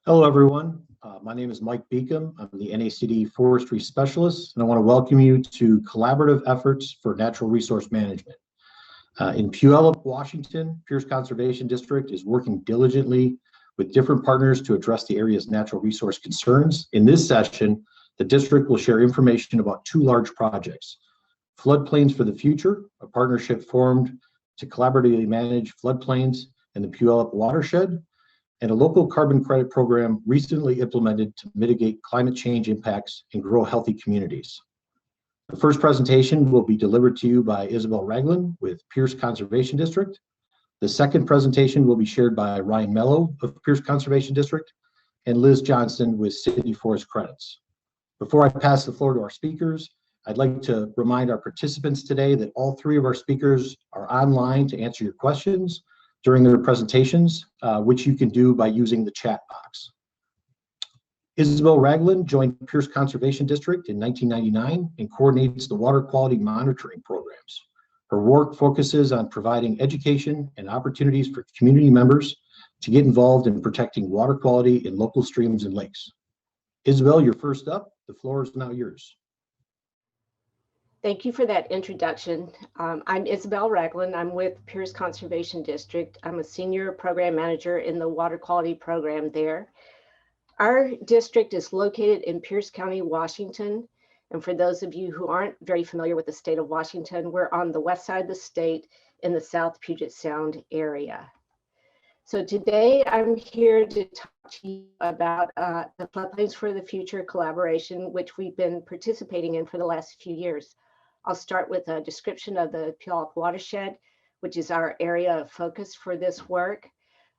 Hello, everyone. My name is Mike Beacom. I'm the NACD Forestry Specialist, and I want to welcome you to Collaborative Efforts for Natural Resource Management. In Puyallup, Washington, Pierce Conservation District is working diligently with different partners to address the area's natural resource concerns. In this session, the district will share information about two large projects: Floodplains for the Future, a partnership formed to collaboratively manage floodplains in the Puyallup Watershed, and a local carbon credit program recently implemented to mitigate climate change impacts and grow healthy communities. The first presentation will be delivered to you by Isabel Ragland with Pierce Conservation District. The second presentation will be shared by Ryan Mello of Pierce Conservation District and Liz Johnston with City Forest Credits. Before I pass the floor to our speakers, I'd like to remind our participants today that all three of our speakers are online to answer your questions during their presentations, which you can do by using the chat box. Isabel Ragland joined Pierce Conservation District in 1999 and coordinates the water quality monitoring programs. Her work focuses on providing education and opportunities for community members to get involved in protecting water quality in local streams and lakes. Isabel, you're first up. The floor is now yours. Thank you for that introduction. I'm Isabel Ragland. I'm with Pierce Conservation District. I'm a senior program manager in the water quality program there. Our district is located in Pierce County, Washington. And for those of you who aren't very familiar with the state of Washington, we're on the west side of the state in the South Puget Sound area. So today I'm here to talk to you about the Floodplains for the Future collaboration, which we've been participating in for the last few years. I'll start with a description of the Puyallup Watershed, which is our area of focus for this work.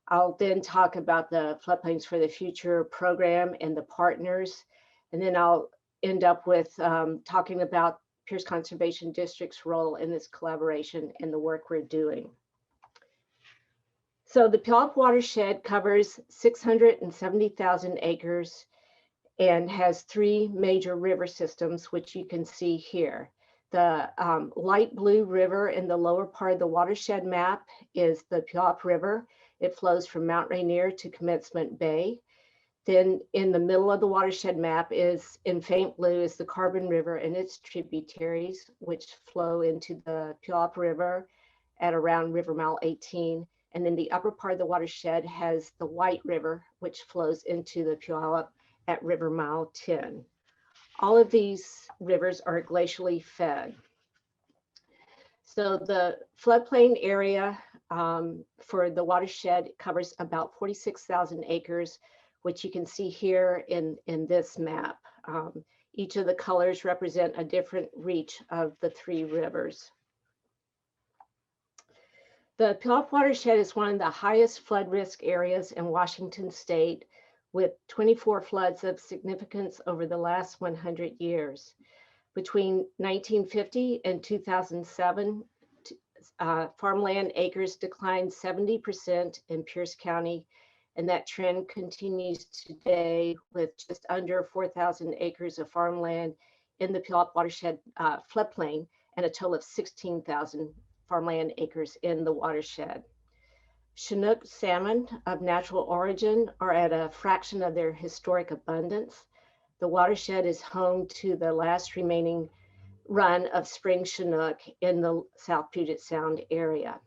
I'll then talk about the Floodplains for the Future program and the partners. And then I'll end up with talking about Pierce Conservation District's role in this collaboration and the work we're doing. So the Puyallup Watershed covers 670,000 acres and has three major river systems, which you can see here. The light blue river in the lower part of the watershed map is the Puyallup River. It flows from Mount Rainier to Commencement Bay. Then in the middle of the watershed map is, in faint blue, is the Carbon River and its tributaries, which flow into the Puyallup River at around River Mile 18. And then the upper part of the watershed has the White River, which flows into the Puyallup at River Mile 10. All of these rivers are glacially fed. So the floodplain area for the watershed covers about 46,000 acres, which you can see here in this map. Each of the colors represent a different reach of the three rivers. The Puyallup watershed is one of the highest flood risk areas in Washington state, with 24 floods of significance over the last 100 years. Between 1950 and 2007, farmland acres declined 70% in Pierce County, and that trend continues today with just under 4,000 acres of farmland in the Puyallup watershed floodplain and a total of 16,000 farmland acres in the watershed. Chinook salmon of natural origin are at a fraction of their historic abundance. The watershed is home to the last remaining run of spring Chinook in the South Puget Sound area.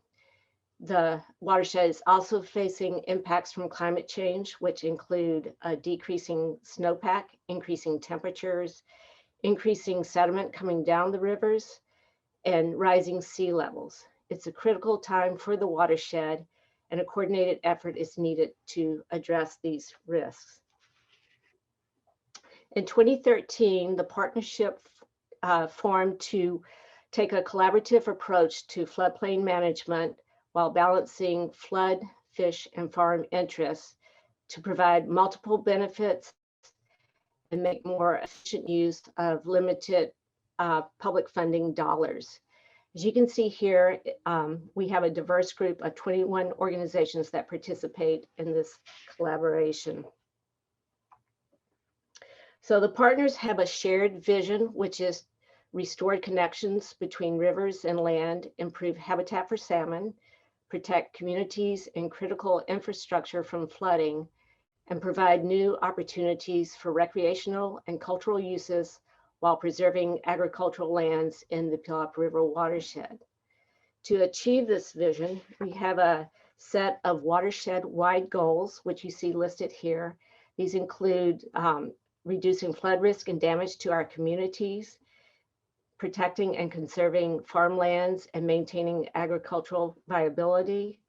The watershed is also facing impacts from climate change, which include a decreasing snowpack, increasing temperatures, increasing sediment coming down the rivers, and rising sea levels. It's a critical time for the watershed, and a coordinated effort is needed to address these risks. In 2013, the partnership formed to take a collaborative approach to floodplain management while balancing flood, fish, and farm interests to provide multiple benefits and make more efficient use of limited public funding dollars. As you can see here, we have a diverse group of 21 organizations that participate in this collaboration. So the partners have a shared vision, which is restored connections between rivers and land, improve habitat for salmon, protect communities and critical infrastructure from flooding, and provide new opportunities for recreational and cultural uses while preserving agricultural lands in the Puyallup River watershed. To achieve this vision, we have a set of watershed-wide goals, which you see listed here. These include reducing flood risk and damage to our communities, protecting and conserving farmlands and maintaining agricultural viability,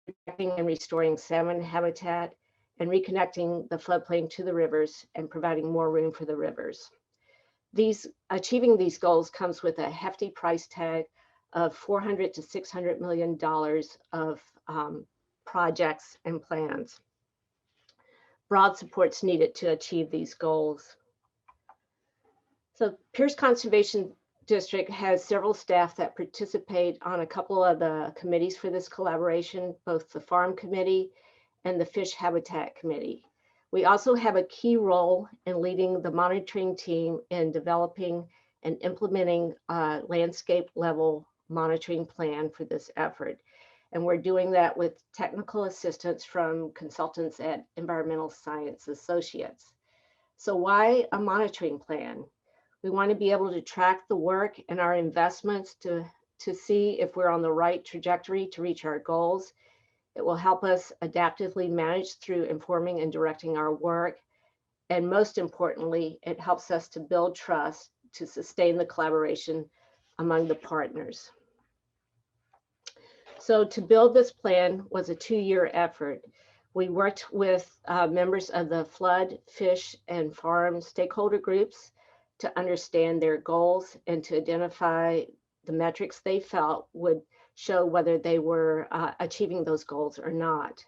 protecting and restoring salmon habitat, and reconnecting the floodplain to the rivers and providing more room for the rivers. Achieving these goals comes with a hefty price tag of $400 to $600 million of projects and plans. Broad support's needed to achieve these goals. So Pierce Conservation District has several staff that participate on a couple of the committees for this collaboration, both the Farm Committee and the Fish Habitat Committee. We also have a key role in leading the monitoring team in developing and implementing a landscape level monitoring plan for this effort. And we're doing that with technical assistance from consultants at Environmental Science Associates. So why a monitoring plan? We want to be able to track the work and our investments to see if we're on the right trajectory to reach our goals. It will help us adaptively manage through informing and directing our work. And most importantly, it helps us to build trust to sustain the collaboration among the partners. So to build this plan was a 2-year effort. We worked with members of the flood, fish, and farm stakeholder groups to understand their goals and to identify the metrics they felt would show whether they were achieving those goals or not.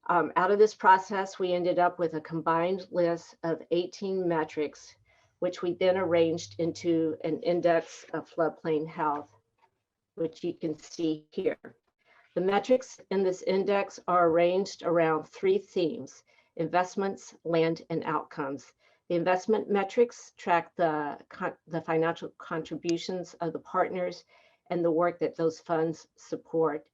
Out of this process, we ended up with a combined list of 18 metrics, which we then arranged into an index of floodplain health, which you can see here. The metrics in this index are arranged around 3 themes: investments, land, and outcomes. The investment metrics track the financial contributions of the partners and the work that those funds support.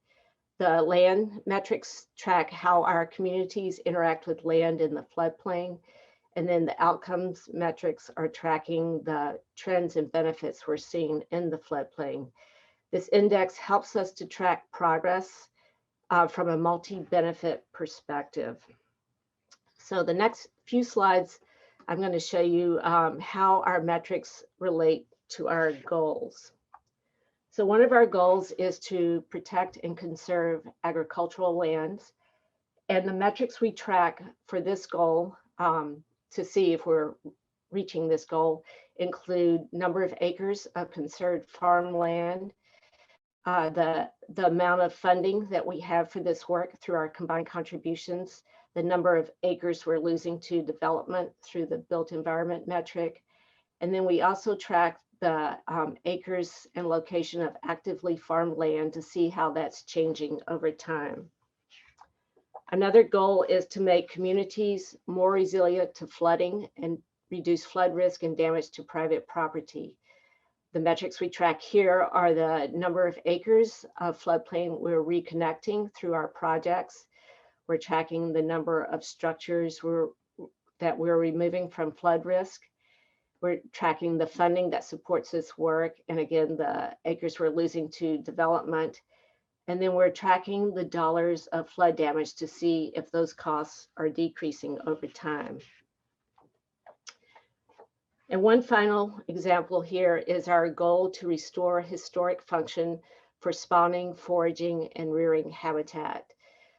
The land metrics track how our communities interact with land in the floodplain. And then the outcomes metrics are tracking the trends and benefits we're seeing in the floodplain. This index helps us to track progress from a multi-benefit perspective. So the next few slides, I'm going to show you how our metrics relate to our goals. So one of our goals is to protect and conserve agricultural lands. And the metrics we track for this goal to see if we're reaching this goal include number of acres of conserved farmland, the amount of funding that we have for this work through our combined contributions, the number of acres we're losing to development through the built environment metric. And then we also track the acres and location of actively farmed land to see how that's changing over time. Another goal is to make communities more resilient to flooding and reduce flood risk and damage to private property. The metrics we track here are the number of acres of floodplain we're reconnecting through our projects. We're tracking the number of structures that we're removing from flood risk. We're tracking the funding that supports this work. And again, the acres we're losing to development. And then we're tracking the dollars of flood damage to see if those costs are decreasing over time. And one final example here is our goal to restore historic function for spawning, foraging, and rearing habitat.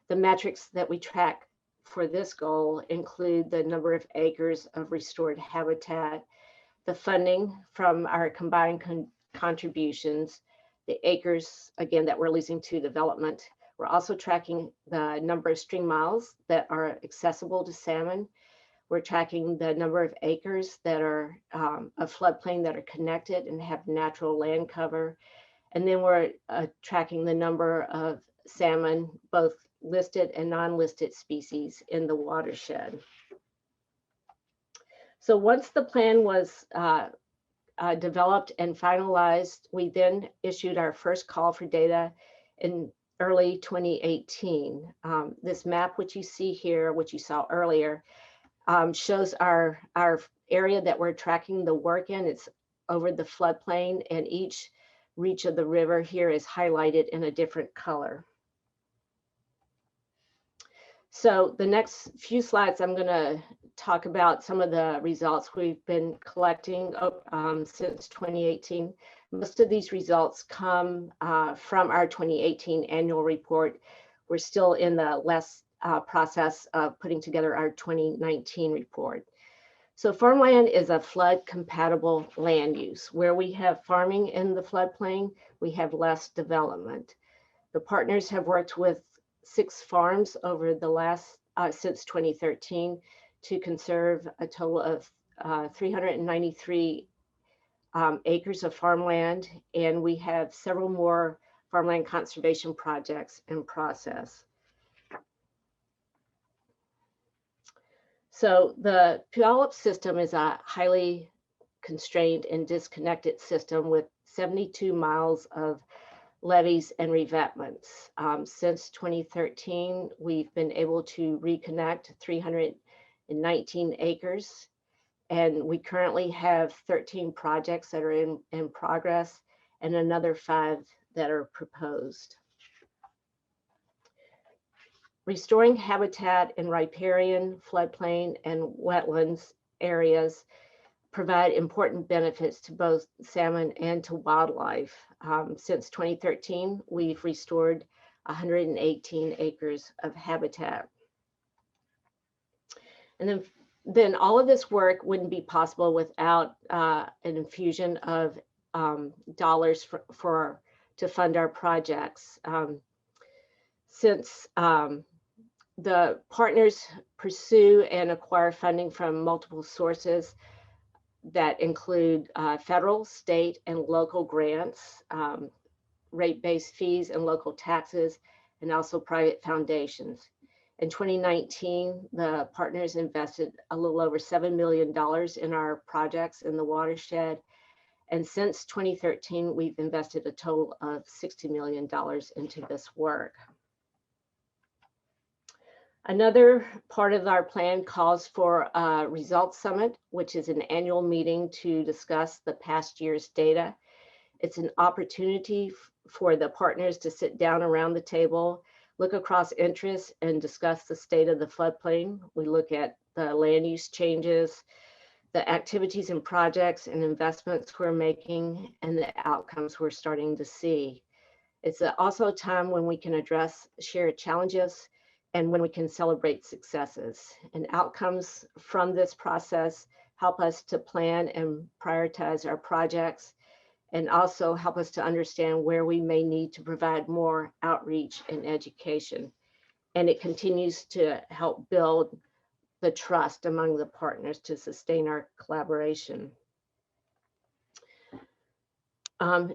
The metrics that we track for this goal include the number of acres of restored habitat, the funding from our combined contributions, the acres, again, that we're losing to development. We're also tracking the number of stream miles that are accessible to salmon. We're tracking the number of acres that are a floodplain that are connected and have natural land cover. And then we're tracking the number of salmon, both listed and non-listed species in the watershed. So once the plan was developed and finalized, we then issued our first call for data in early 2018. This map, which you see here, which you saw earlier, shows our area that we're tracking the work in. It's over the floodplain, and each reach of the river here is highlighted in a different color. So the next few slides, I'm going to talk about some of the results we've been collecting since 2018. Most of these results come from our 2018 annual report. We're still in the last process of putting together our 2019 report. So farmland is a flood compatible land use. Where we have farming in the floodplain, we have less development. The partners have worked with 6 farms over the last, since 2013, to conserve a total of 393 acres of farmland, and we have several more farmland conservation projects in process. So the Puyallup system is a highly constrained and disconnected system with 72 miles of levees and revetments. Since 2013, we've been able to reconnect 319 acres, and we currently have 13 projects that are in progress and another 5 that are proposed. Restoring habitat in riparian, floodplain, and wetlands areas provide important benefits to both salmon and to wildlife. Since 2013, we've restored 118 acres of habitat. And then all of this work wouldn't be possible without an infusion of dollars to fund our projects. Since the partners pursue and acquire funding from multiple sources that include federal, state, and local grants, rate-based fees and local taxes, and also private foundations. In 2019, the partners invested a little over $7 million in our projects in the watershed. And since 2013, we've invested a total of $60 million into this work. Another part of our plan calls for a results summit, which is an annual meeting to discuss the past year's data. It's an opportunity for the partners to sit down around the table, look across interests, and discuss the state of the floodplain. We look at the land use changes, the activities and projects and investments we're making, and the outcomes we're starting to see. It's also a time when we can address shared challenges and when we can celebrate successes. And outcomes from this process help us to plan and prioritize our projects, and also help us to understand where we may need to provide more outreach and education. And it continues to help build the trust among the partners to sustain our collaboration.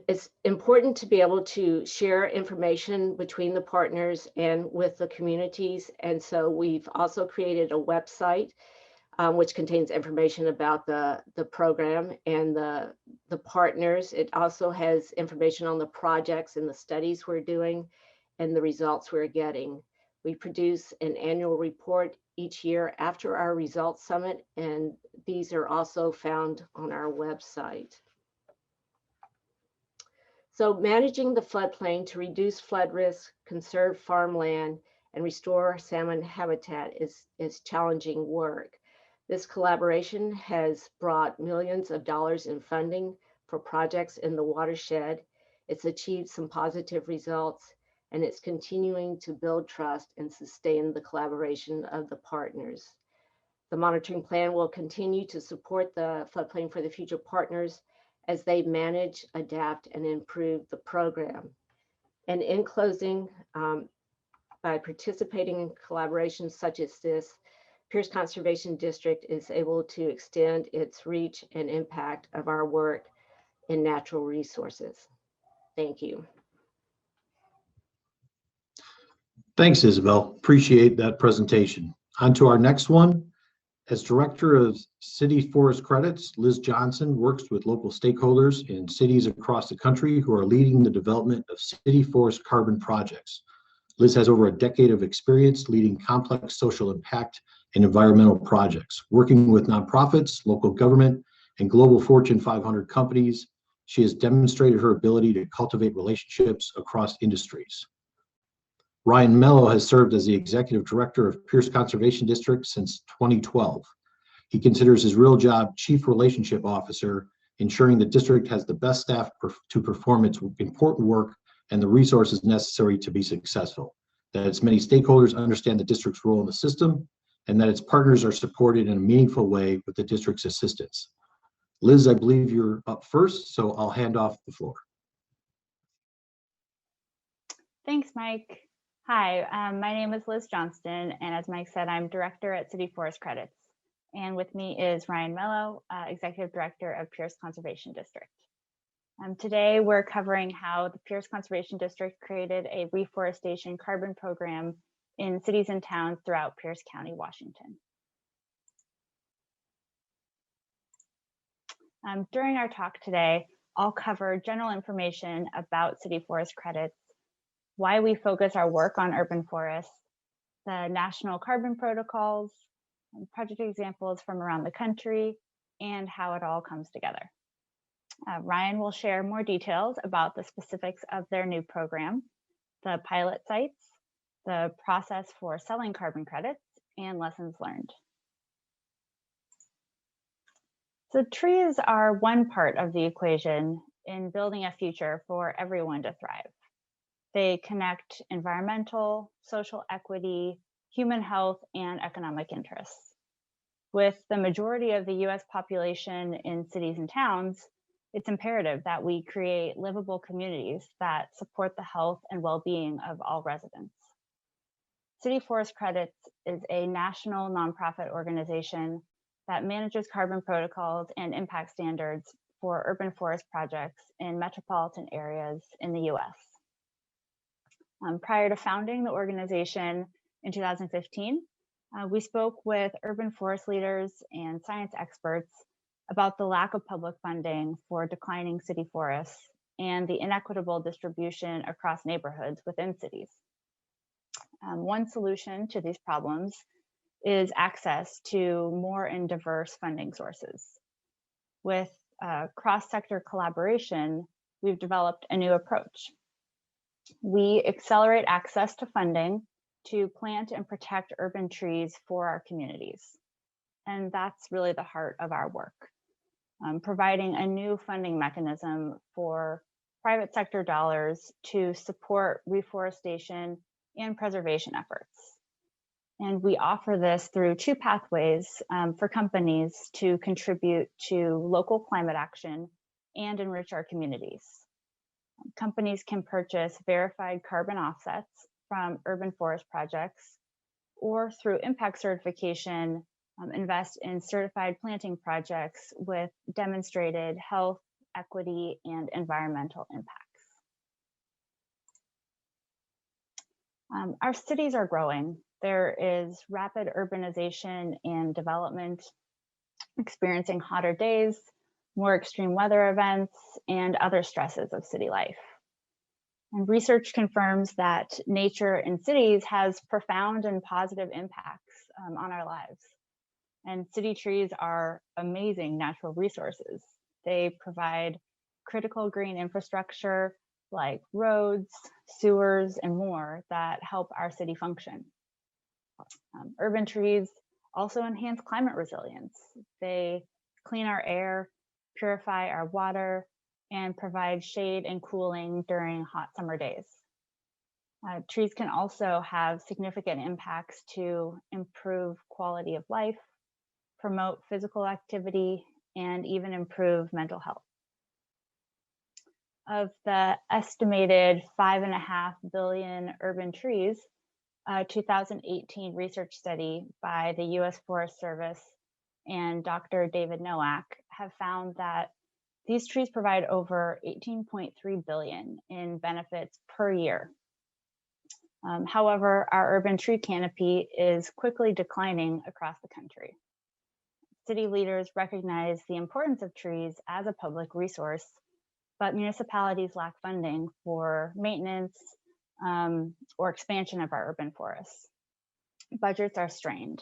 It's important to be able to share information between the partners and with the communities. And so we've also created a website which contains information about the program and the partners. It also has information on the projects and the studies we're doing and the results we're getting. We produce an annual report each year after our results summit, and these are also found on our website. So managing the floodplain to reduce flood risk, conserve farmland, and restore salmon habitat is challenging work. This collaboration has brought millions of dollars in funding for projects in the watershed. It's achieved some positive results, and it's continuing to build trust and sustain the collaboration of the partners. The monitoring plan will continue to support the Floodplain for the Future partners as they manage, adapt, and improve the program. And in closing, by participating in collaborations such as this, Pierce Conservation District is able to extend its reach and impact of our work in natural resources. Thank you. Thanks, Isabel. Appreciate that presentation. On to our next one. As Director of City Forest Credits, Liz Johnston works with local stakeholders in cities across the country who are leading the development of city forest carbon projects. Liz has over a decade of experience leading complex social impact and environmental projects, working with nonprofits, local government, and global Fortune 500 companies. She has demonstrated her ability to cultivate relationships across industries. Ryan Mello has served as the Executive Director of Pierce Conservation District since 2012. He considers his real job Chief Relationship Officer, ensuring the district has the best staff to perform its important work and the resources necessary to be successful, that its many stakeholders understand the district's role in the system, and that its partners are supported in a meaningful way with the district's assistance. Liz, I believe you're up first, so I'll hand off the floor. Thanks, Mike. Hi, my name is Liz Johnston, and as Mike said, I'm Director at City Forest Credits. And with me is Ryan Mello, Executive Director of Pierce Conservation District. Today, we're covering how the Pierce Conservation District created a reforestation carbon program in cities and towns throughout Pierce County, Washington. During our talk today, I'll cover general information about City Forest Credits, why we focus our work on urban forests, the national carbon protocols, project examples from around the country, and how it all comes together. Ryan will share more details about the specifics of their new program, the pilot sites, the process for selling carbon credits, and lessons learned. So trees are one part of the equation in building a future for everyone to thrive. They connect environmental, social equity, human health, and economic interests. With the majority of the US population in cities and towns, it's imperative that we create livable communities that support the health and well-being of all residents. City Forest Credits is a national nonprofit organization that manages carbon protocols and impact standards for urban forest projects in metropolitan areas in the US. Prior to founding the organization in 2015, we spoke with urban forest leaders and science experts about the lack of public funding for declining city forests and the inequitable distribution across neighborhoods within cities. One solution to these problems is access to more and diverse funding sources. With cross-sector collaboration, we've developed a new approach. We accelerate access to funding to plant and protect urban trees for our communities. And that's really the heart of our work, providing a new funding mechanism for private sector dollars to support reforestation and preservation efforts. And we offer this through two pathways for companies to contribute to local climate action and enrich our communities. Companies can purchase verified carbon offsets from urban forest projects, or through impact certification, invest in certified planting projects with demonstrated health, equity, and environmental impacts. Our cities are growing. There is rapid urbanization and development, experiencing hotter days, more extreme weather events, and other stresses of city life. And research confirms that nature in cities has profound and positive impacts on our lives. And city trees are amazing natural resources. They provide critical green infrastructure like roads, sewers, and more that help our city function. Urban trees also enhance climate resilience. They clean our air, purify our water, and provide shade and cooling during hot summer days. Trees can also have significant impacts to improve quality of life, promote physical activity, and even improve mental health. Of the estimated 5.5 billion urban trees, a 2018 research study by the US Forest Service and Dr. David Nowak have found that these trees provide over 18.3 billion in benefits per year. However, our urban tree canopy is quickly declining across the country. City leaders recognize the importance of trees as a public resource, but municipalities lack funding for maintenance, or expansion of our urban forests. Budgets are strained.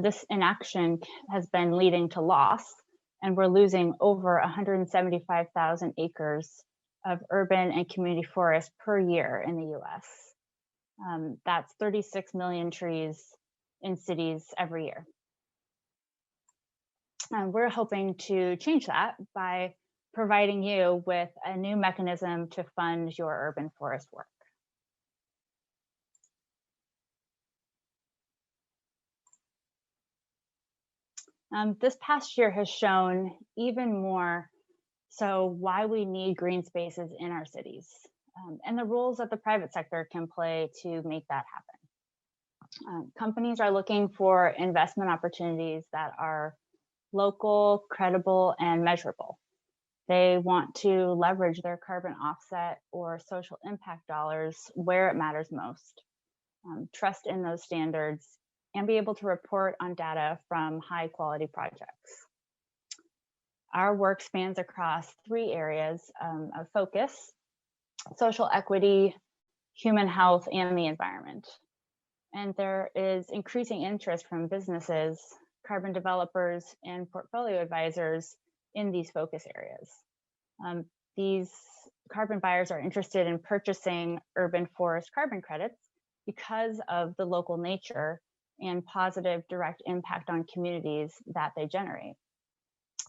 This inaction has been leading to loss, and we're losing over 175,000 acres of urban and community forests per year in the US. That's 36 million trees in cities every year. And we're hoping to change that by providing you with a new mechanism to fund your urban forest work. This past year has shown even more so why we need green spaces in our cities, and the roles that the private sector can play to make that happen. Companies are looking for investment opportunities that are local, credible, and measurable. They want to leverage their carbon offset or social impact dollars where it matters most, trust in those standards, and be able to report on data from high quality projects. Our work spans across 3 areas of focus: social equity, human health, and the environment. And there is increasing interest from businesses, carbon developers, and portfolio advisors in these focus areas. These carbon buyers are interested in purchasing urban forest carbon credits because of the local nature and positive direct impact on communities that they generate.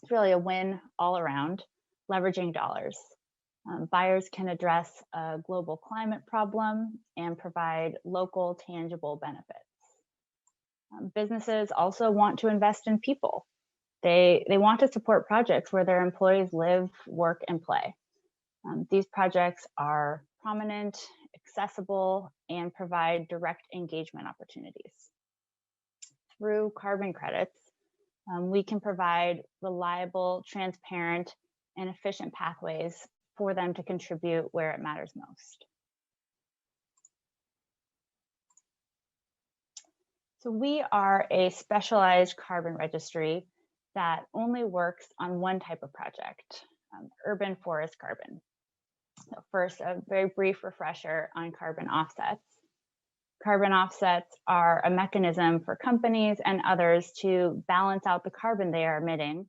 It's really a win all around, leveraging dollars. Buyers can address a global climate problem and provide local tangible benefits. Businesses also want to invest in people. They want to support projects where their employees live, work, and play. These projects are prominent, accessible, and provide direct engagement opportunities. Through carbon credits, we can provide reliable, transparent, and efficient pathways for them to contribute where it matters most. So we are a specialized carbon registry that only works on one type of project, urban forest carbon. So first, a very brief refresher on carbon offsets. Carbon offsets are a mechanism for companies and others to balance out the carbon they are emitting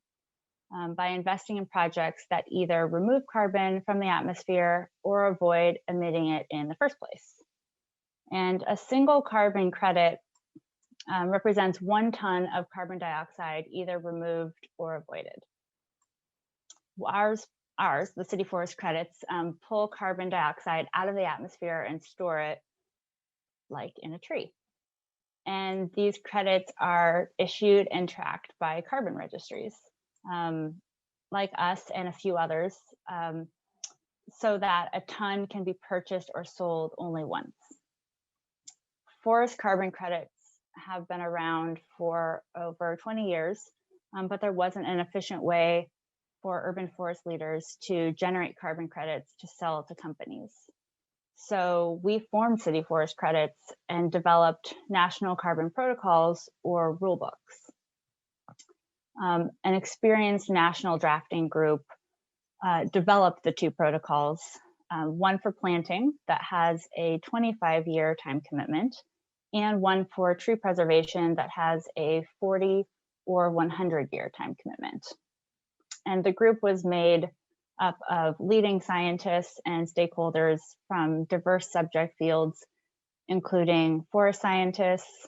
by investing in projects that either remove carbon from the atmosphere or avoid emitting it in the first place. And a single carbon credit represents 1 ton of carbon dioxide either removed or avoided. Ours, the city forest credits, pull carbon dioxide out of the atmosphere and store it like in a tree. And these credits are issued and tracked by carbon registries, like us and a few others, so that a ton can be purchased or sold only once. Forest carbon credits have been around for over 20 years, but there wasn't an efficient way for urban forest leaders to generate carbon credits to sell to companies. So we formed city forest credits and developed national carbon protocols or rule books. An experienced national drafting group developed the 2 protocols, one for planting that has a 25-year time commitment, and one for tree preservation that has a 40 or 100-year time commitment. And the group was made up of leading scientists and stakeholders from diverse subject fields, including forest scientists,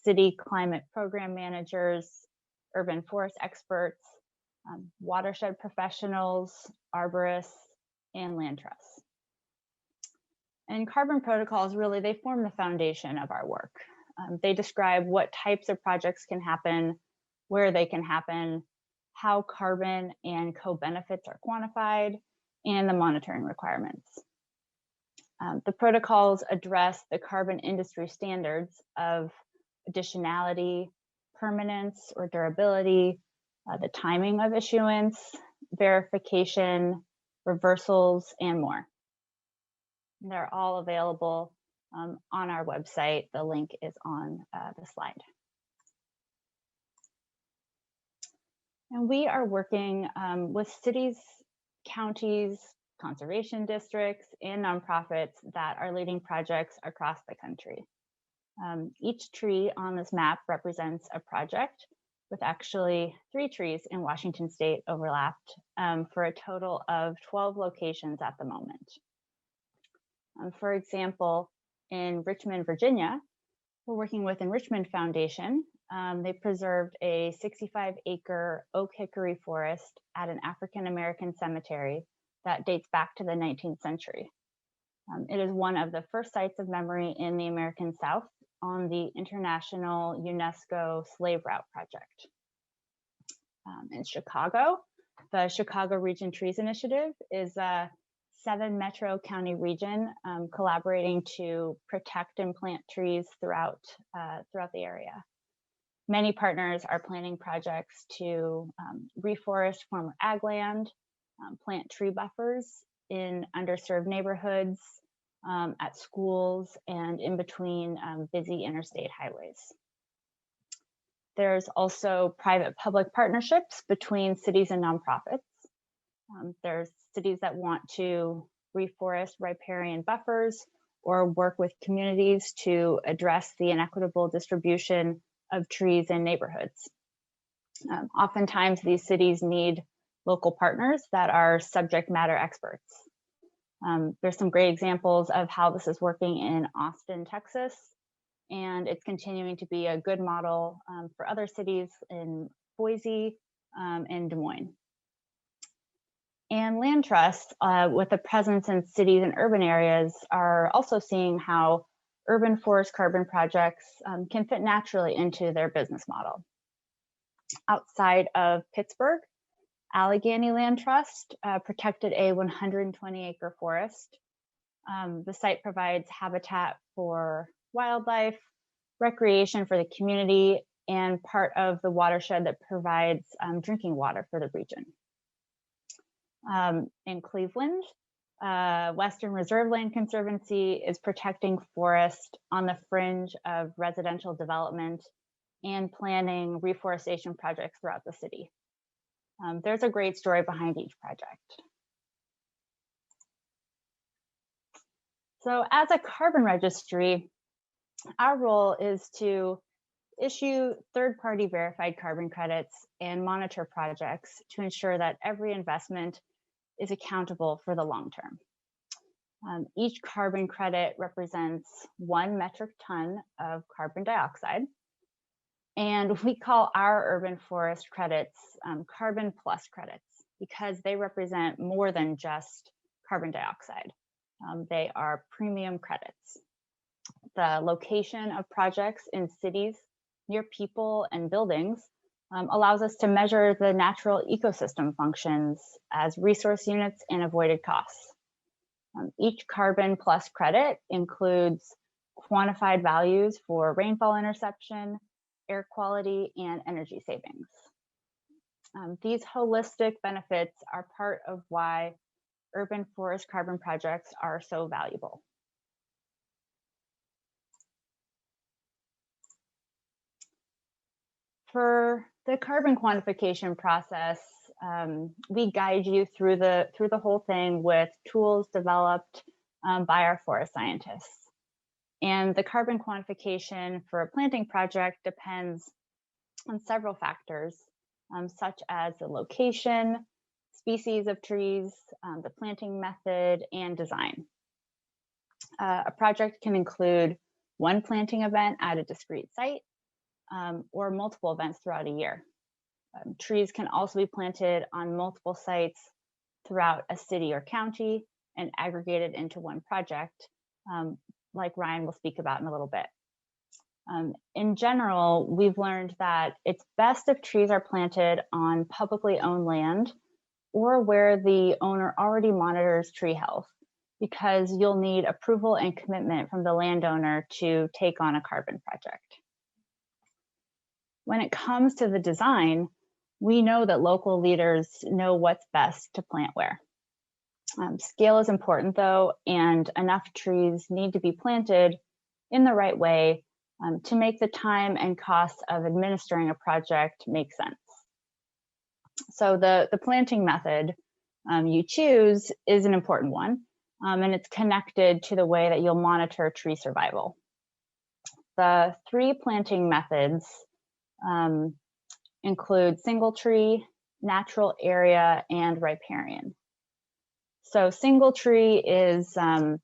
city climate program managers, urban forest experts, watershed professionals, arborists, and land trusts. And carbon protocols, really, they form the foundation of our work. They describe what types of projects can happen, where they can happen, how carbon and co-benefits are quantified, and the monitoring requirements. The protocols address the carbon industry standards of additionality, permanence or durability, the timing of issuance, verification, reversals, and more. They're all available on our website. The link is on the slide. And we are working with cities, counties, conservation districts, and nonprofits that are leading projects across the country. Each tree on this map represents a project, with actually 3 trees in Washington state overlapped, for a total of 12 locations at the moment. For example, in Richmond, Virginia, we're working with Enrichment Foundation. They preserved a 65-acre oak hickory forest at an African-American cemetery that dates back to the 19th century. It is one of the first sites of memory in the American South on the International UNESCO Slave Route Project. In Chicago, the Chicago Region Trees Initiative is a 7 metro county region collaborating to protect and plant trees throughout the area. Many partners are planning projects to reforest former ag land, plant tree buffers in underserved neighborhoods, at schools, and in between busy interstate highways. There's also private-public partnerships between cities and nonprofits. There's cities that want to reforest riparian buffers or work with communities to address the inequitable distribution of trees in neighborhoods. Oftentimes, these cities need local partners that are subject matter experts. There's some great examples of how this is working in Austin, Texas, and it's continuing to be a good model for other cities in Boise and Des Moines. And land trusts, with a presence in cities and urban areas, are also seeing how urban forest carbon projects can fit naturally into their business model. Outside of Pittsburgh, Allegheny Land Trust protected a 120-acre forest. The site provides habitat for wildlife, recreation for the community, and part of the watershed that provides drinking water for the region. In Cleveland, Western Reserve Land Conservancy is protecting forest on the fringe of residential development and planning reforestation projects throughout the city. There's a great story behind each project. So as a carbon registry, our role is to issue third-party verified carbon credits and monitor projects to ensure that every investment is accountable for the long term. Each carbon credit represents 1 metric ton of carbon dioxide, and we call our urban forest credits carbon plus credits because they represent more than just carbon dioxide. They are premium credits. The location of projects in cities near people and buildings allows us to measure the natural ecosystem functions as resource units and avoided costs. Each carbon plus credit includes quantified values for rainfall interception, air quality, and energy savings. These holistic benefits are part of why urban forest carbon projects are so valuable. For the carbon quantification process, we guide you through the whole thing with tools developed by our forest scientists. And the carbon quantification for a planting project depends on several factors, such as the location, species of trees, the planting method, and design. A project can include one planting event at a discrete site, or multiple events throughout a year. Trees can also be planted on multiple sites throughout a city or county and aggregated into one project, like Ryan will speak about in a little bit. In general, we've learned that it's best if trees are planted on publicly owned land or where the owner already monitors tree health, because you'll need approval and commitment from the landowner to take on a carbon project. When it comes to the design, we know that local leaders know what's best to plant where. Scale is important though, and enough trees need to be planted in the right way to make the time and cost of administering a project make sense. So the planting method you choose is an important one, and it's connected to the way that you'll monitor tree survival. The 3 planting methods include single tree, natural area, and riparian. So single tree is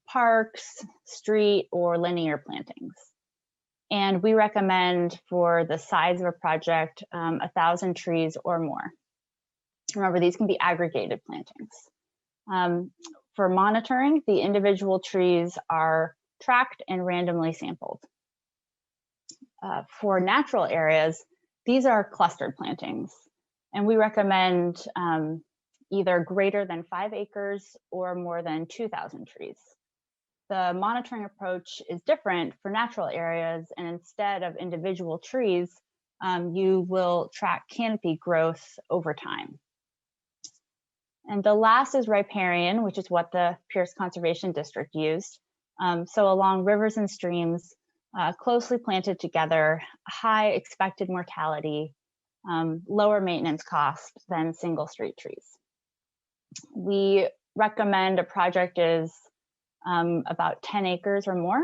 parks, street, or linear plantings. And we recommend for the size of a project, 1,000 trees or more. Remember, these can be aggregated plantings. For monitoring, the individual trees are tracked and randomly sampled. For natural areas, these are clustered plantings, and we recommend either greater than 5 acres or more than 2,000 trees. The monitoring approach is different for natural areas, and instead of individual trees, you will track canopy growth over time. And the last is riparian, which is what the Pierce Conservation District used. So along rivers and streams, closely planted together, high expected mortality, lower maintenance cost than single street trees. We recommend a project is about 10 acres or more,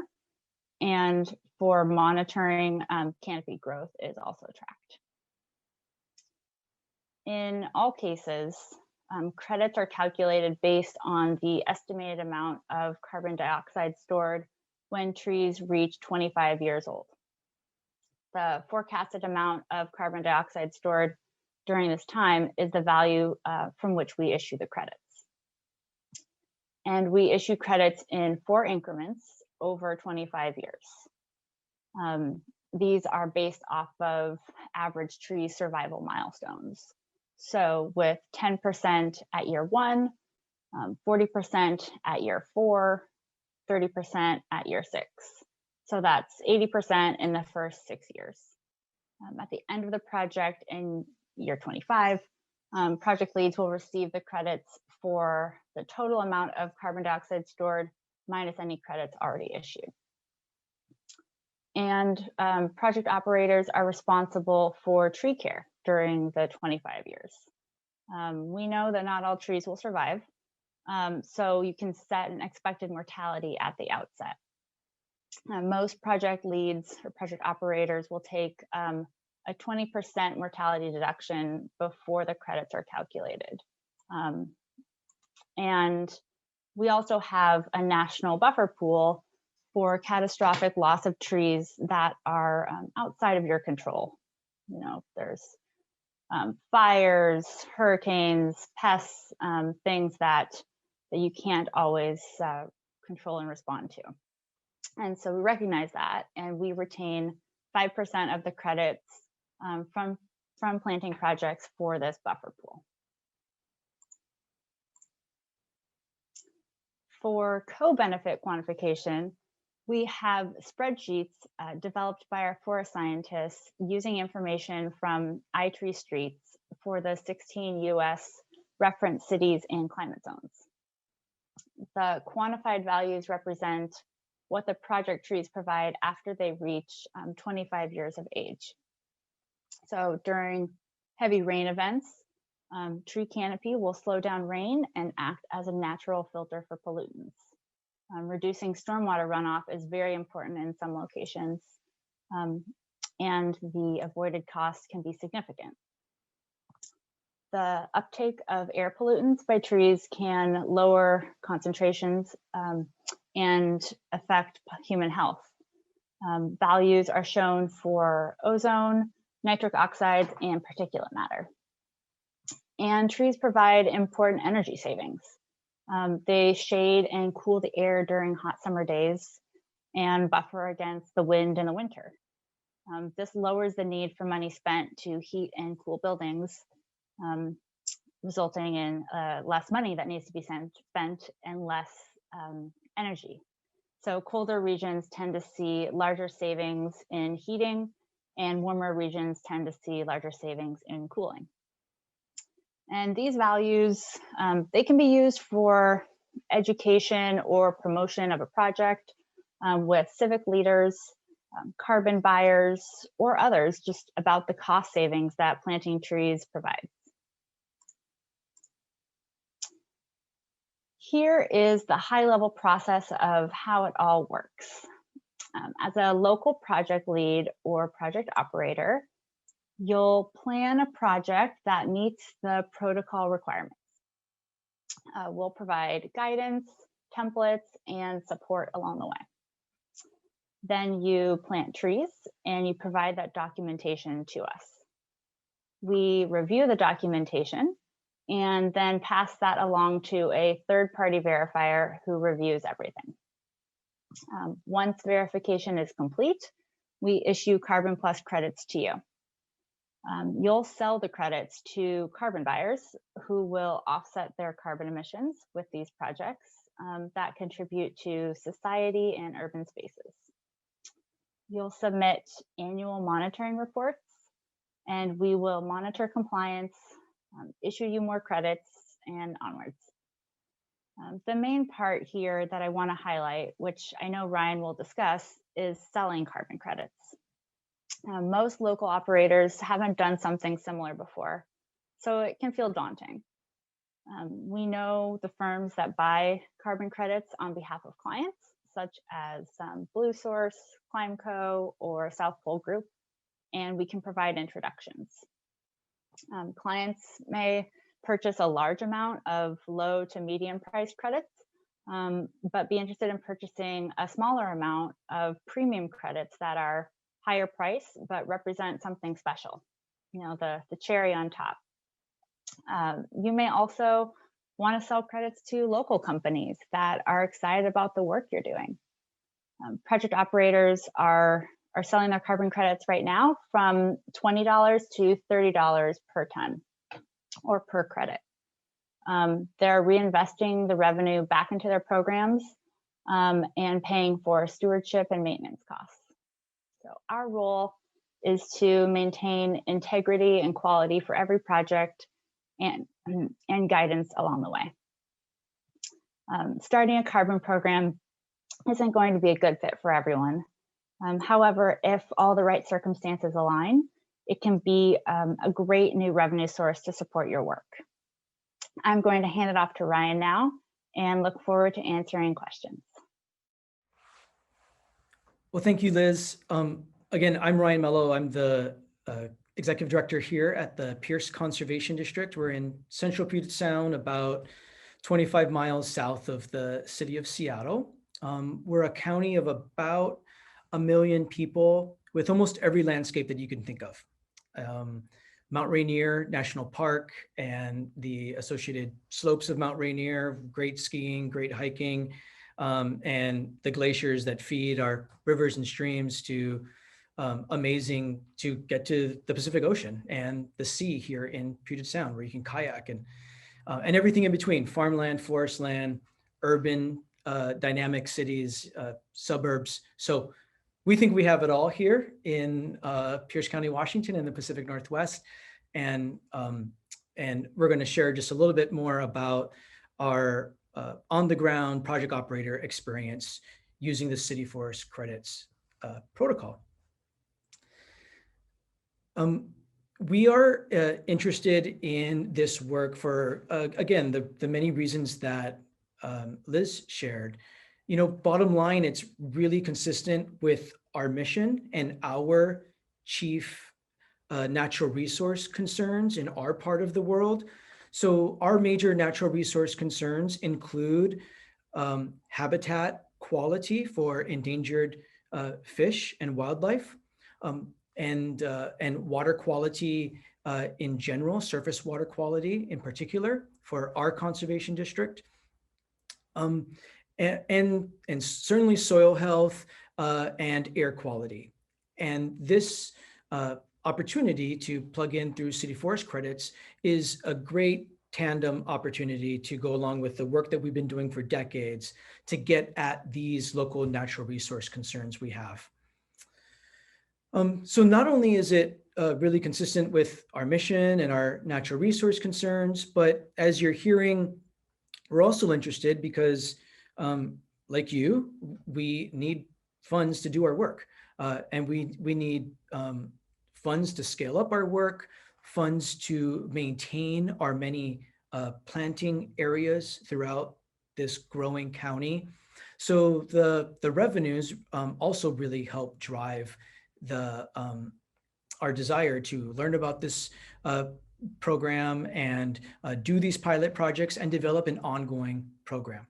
and for monitoring, canopy growth is also tracked. In all cases, credits are calculated based on the estimated amount of carbon dioxide stored when trees reach 25 years old. The forecasted amount of carbon dioxide stored during this time is the value from which we issue the credits. And we issue credits in 4 increments over 25 years. These are based off of average tree survival milestones. So with 10% at year 1, 40% at year 4, 30% at year 6. So that's 80% in the first 6 years. At the end of the project in year 25, project leads will receive the credits for the total amount of carbon dioxide stored minus any credits already issued. And project operators are responsible for tree care during the 25 years. We know that not all trees will survive, so you can set an expected mortality at the outset. Most project leads or project operators will take a 20% mortality deduction before the credits are calculated. And we also have a national buffer pool for catastrophic loss of trees that are outside of your control. You know, there's fires, hurricanes, pests, things that you can't always control and respond to. And so we recognize that, and we retain 5% of the credits from planting projects for this buffer pool. For co-benefit quantification, we have spreadsheets developed by our forest scientists using information from iTreeStreets for the 16 US reference cities and climate zones. The quantified values represent what the project trees provide after they reach 25 years of age. So during heavy rain events, tree canopy will slow down rain and act as a natural filter for pollutants. Reducing stormwater runoff is very important in some locations, and the avoided costs can be significant. The uptake of air pollutants by trees can lower concentrations and affect human health. Values are shown for ozone, nitric oxides, and particulate matter. And trees provide important energy savings. They shade and cool the air during hot summer days and buffer against the wind in the winter. This lowers the need for money spent to heat and cool buildings, resulting in less money that needs to be spent and less energy. So colder regions tend to see larger savings in heating, and warmer regions tend to see larger savings in cooling. And these values, they can be used for education or promotion of a project with civic leaders, carbon buyers, or others, just about the cost savings that planting trees provides. Here is the high-level process of how it all works. As a local project lead or project operator, you'll plan a project that meets the protocol requirements. We'll provide guidance, templates, and support along the way. Then you plant trees and you provide that documentation to us. We review the documentation and then pass that along to a third-party verifier who reviews everything. Once verification is complete, we issue Carbon Plus credits to you. You'll sell the credits to carbon buyers who will offset their carbon emissions with these projects that contribute to society and urban spaces. You'll submit annual monitoring reports, and we will monitor compliance, issue you more credits, and onwards. The main part here that I want to highlight, which I know Ryan will discuss, is selling carbon credits. Most local operators haven't done something similar before, so it can feel daunting. We know the firms that buy carbon credits on behalf of clients, such as Blue Source, Climeco, or South Pole Group, and we can provide introductions. Clients may purchase a large amount of low to medium priced credits, but be interested in purchasing a smaller amount of premium credits that are higher price, but represent something special, you know, the cherry on top. You may also want to sell credits to local companies that are excited about the work you're doing. Project operators are selling their carbon credits right now from $20 to $30 per ton or per credit. They're reinvesting the revenue back into their programs and paying for stewardship and maintenance costs. So our role is to maintain integrity and quality for every project and guidance along the way. Starting a carbon program isn't going to be a good fit for everyone. However, if all the right circumstances align, it can be a great new revenue source to support your work. I'm going to hand it off to Ryan now and look forward to answering questions. Well, thank you, Liz. Again, I'm Ryan Mello. I'm the Executive Director here at the Pierce Conservation District. We're in central Puget Sound, about 25 miles south of the city of Seattle. We're a county of about 1 million people with almost every landscape that you can think of. Mount Rainier National Park and the associated slopes of Mount Rainier, great skiing, great hiking, and the glaciers that feed our rivers and streams to amazing to get to the Pacific Ocean and the sea here in Puget Sound, where you can kayak and everything in between: farmland, forest land, urban, dynamic cities, suburbs. So we think we have it all here in Pierce County, Washington, in the Pacific Northwest, and we're going to share just a little bit more about our on-the-ground project operator experience using the City Forest Credits protocol. We are interested in this work for, again, the many reasons that Liz shared. You know, bottom line, it's really consistent with our mission and our chief natural resource concerns in our part of the world. So our major natural resource concerns include habitat quality for endangered fish and wildlife, and water quality in general, surface water quality in particular for our conservation district, and certainly soil health and air quality. And this opportunity to plug in through City Forest Credits is a great tandem opportunity to go along with the work that we've been doing for decades to get at these local natural resource concerns we have. So not only is it really consistent with our mission and our natural resource concerns, but as you're hearing, we're also interested because, like you, we need funds to do our work, and we need funds to scale up our work, funds to maintain our many planting areas throughout this growing county. So the revenues also really help drive our desire to learn about this program and do these pilot projects and develop an ongoing program.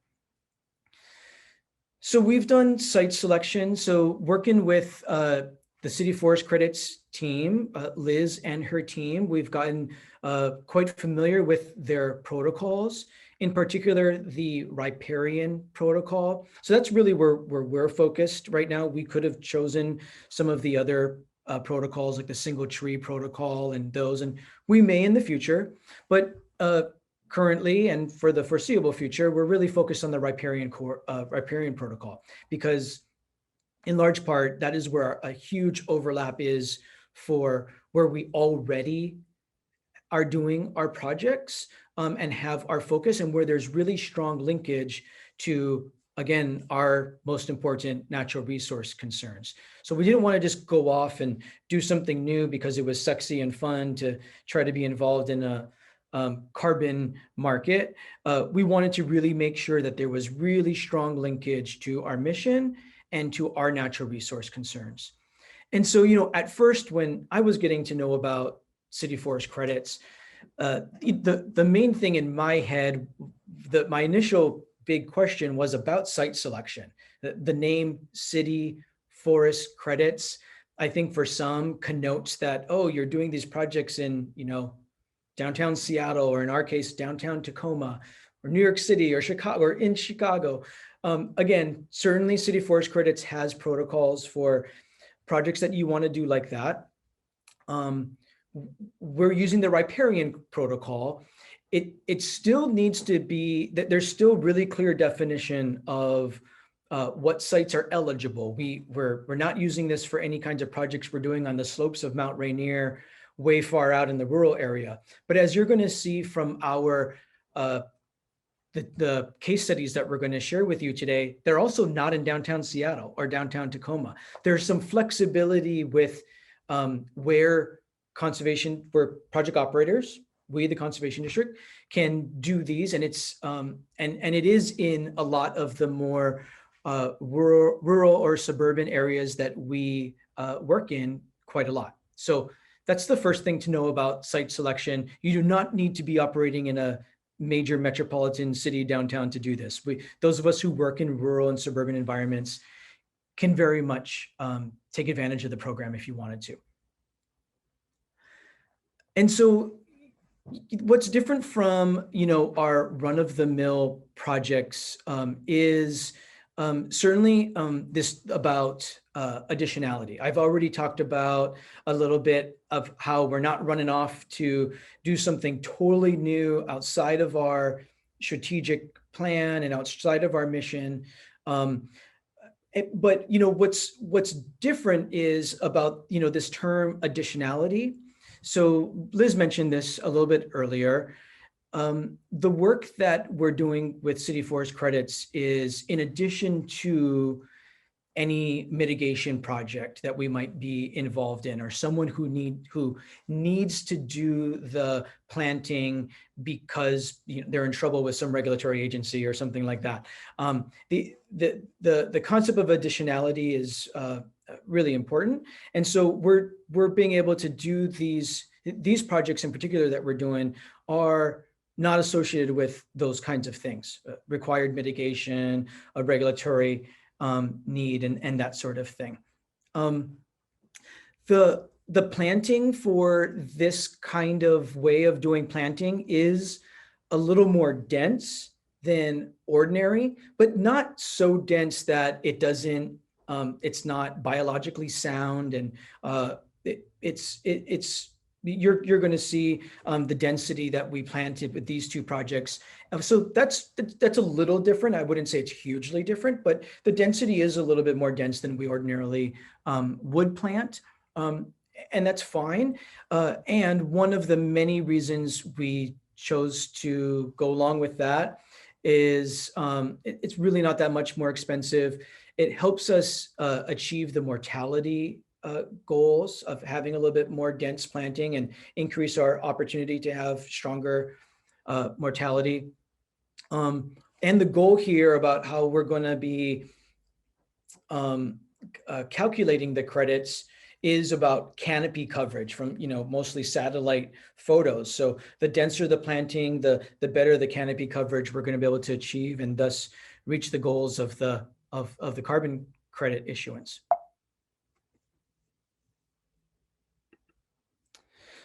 So we've done site selection. So working with the City Forest Credits team, Liz and her team, we've gotten quite familiar with their protocols, in particular the Riparian Protocol. So that's really where we're focused right now. We could have chosen some of the other protocols like the Single Tree Protocol and those, and we may in the future, but currently and for the foreseeable future, we're really focused on the Riparian Protocol, because in large part, that is where a huge overlap is for where we already are doing our projects and have our focus, and where there's really strong linkage to, again, our most important natural resource concerns. So we didn't want to just go off and do something new because it was sexy and fun to try to be involved in a carbon market. We wanted to really make sure that there was really strong linkage to our mission and to our natural resource concerns. And so, at first, when I was getting to know about City Forest Credits, the main thing in my head, my initial big question was about site selection. The name City Forest Credits, I think for some connotes that, oh, you're doing these projects in, downtown Seattle, or in our case, downtown Tacoma, or New York City, or Chicago, or in Chicago. Again, certainly City Forest Credits has protocols for projects that you want to do like that. We're using the Riparian Protocol. It still needs to be that there's still really clear definition of what sites are eligible. We're not using this for any kinds of projects we're doing on the slopes of Mount Rainier, way far out in the rural area. But as you're going to see from our the case studies that we're going to share with you today, they're also not in downtown Seattle or downtown Tacoma. There's some flexibility with where project operators, we, the Conservation District, can do these, and it's and it is in a lot of the more rural or suburban areas that we work in quite a lot. So that's the first thing to know about site selection. You do not need to be operating in a major metropolitan city downtown to do this. Those of us who work in rural and suburban environments can very much take advantage of the program if you wanted to. And so what's different from, our run-of-the-mill projects is certainly this about additionality. I've already talked about a little bit of how we're not running off to do something totally new outside of our strategic plan and outside of our mission. But what's different is about this term additionality. So Liz mentioned this a little bit earlier. The work that we're doing with City Forest Credits is in addition to any mitigation project that we might be involved in, or someone who needs to do the planting because they're in trouble with some regulatory agency or something like that. The concept of additionality is really important, and so we're being able to do these projects in particular that we're doing are not associated with those kinds of things, required mitigation, a regulatory need, and that sort of thing. The planting for this kind of way of doing planting is a little more dense than ordinary, but not so dense that it doesn't, it's not biologically sound, and you're going to see the density that we planted with these two projects. So that's a little different. I wouldn't say it's hugely different, but the density is a little bit more dense than we ordinarily would plant. And that's fine. And one of the many reasons we chose to go along with that is it's really not that much more expensive. It helps us achieve the mortality goals of having a little bit more dense planting and increase our opportunity to have stronger mortality. And And the goal here about how we're going to be calculating the credits is about canopy coverage from, mostly satellite photos. So the denser the planting, the better the canopy coverage we're going to be able to achieve, and thus reach the goals of the carbon credit issuance.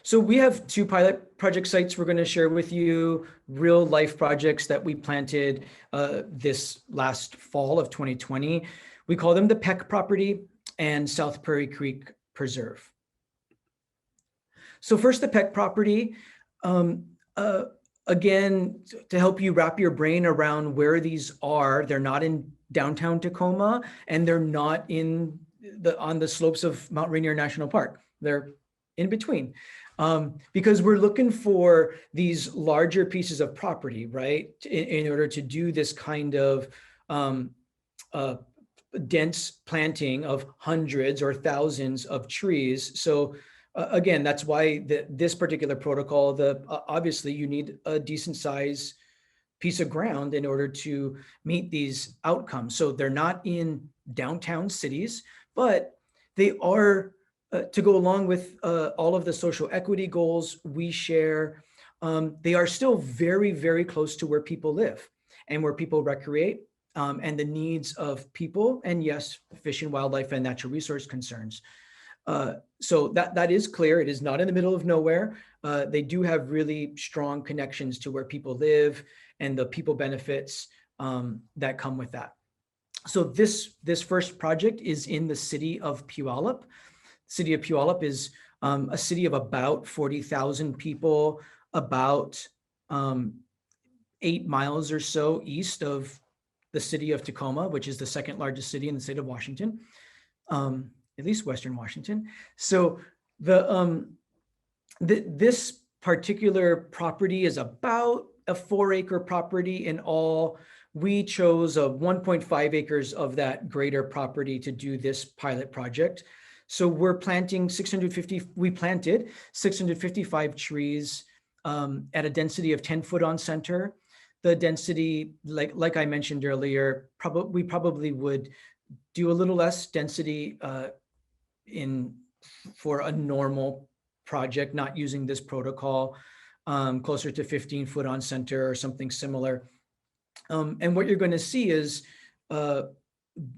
So we have 2 pilot project sites we're going to share with you, real life projects that we planted this last fall of 2020. We call them the Peck property and South Prairie Creek Preserve. So first, the Peck property. Again, to help you wrap your brain around where these are, they're not in downtown Tacoma, and they're not on the slopes of Mount Rainier National Park. They're in between. Because we're looking for these larger pieces of property, right, in order to do this kind of dense planting of hundreds or thousands of trees. So again, that's why this particular protocol, obviously you need a decent size piece of ground in order to meet these outcomes. So they're not in downtown cities, but they are to go along with all of the social equity goals we share. They are still very, very close to where people live and where people recreate, and the needs of people, and yes, fish and wildlife and natural resource concerns. So that is clear. It is not in the middle of nowhere. They do have really strong connections to where people live and the people benefits that come with that. So this first project is in the city of Puyallup. City of Puyallup is a city of about 40,000 people, about 8 miles or so east of the city of Tacoma, which is the second largest city in the state of Washington, at least Western Washington. So this particular property is about a 4-acre property in all. We chose 1.5 acres of that greater property to do this pilot project. So we're planting we planted 655 trees at a density of 10 foot on center. The density, like I mentioned earlier, we probably would do a little less density for a normal project, not using this protocol, closer to 15 foot on center or something similar. And what you're going to see is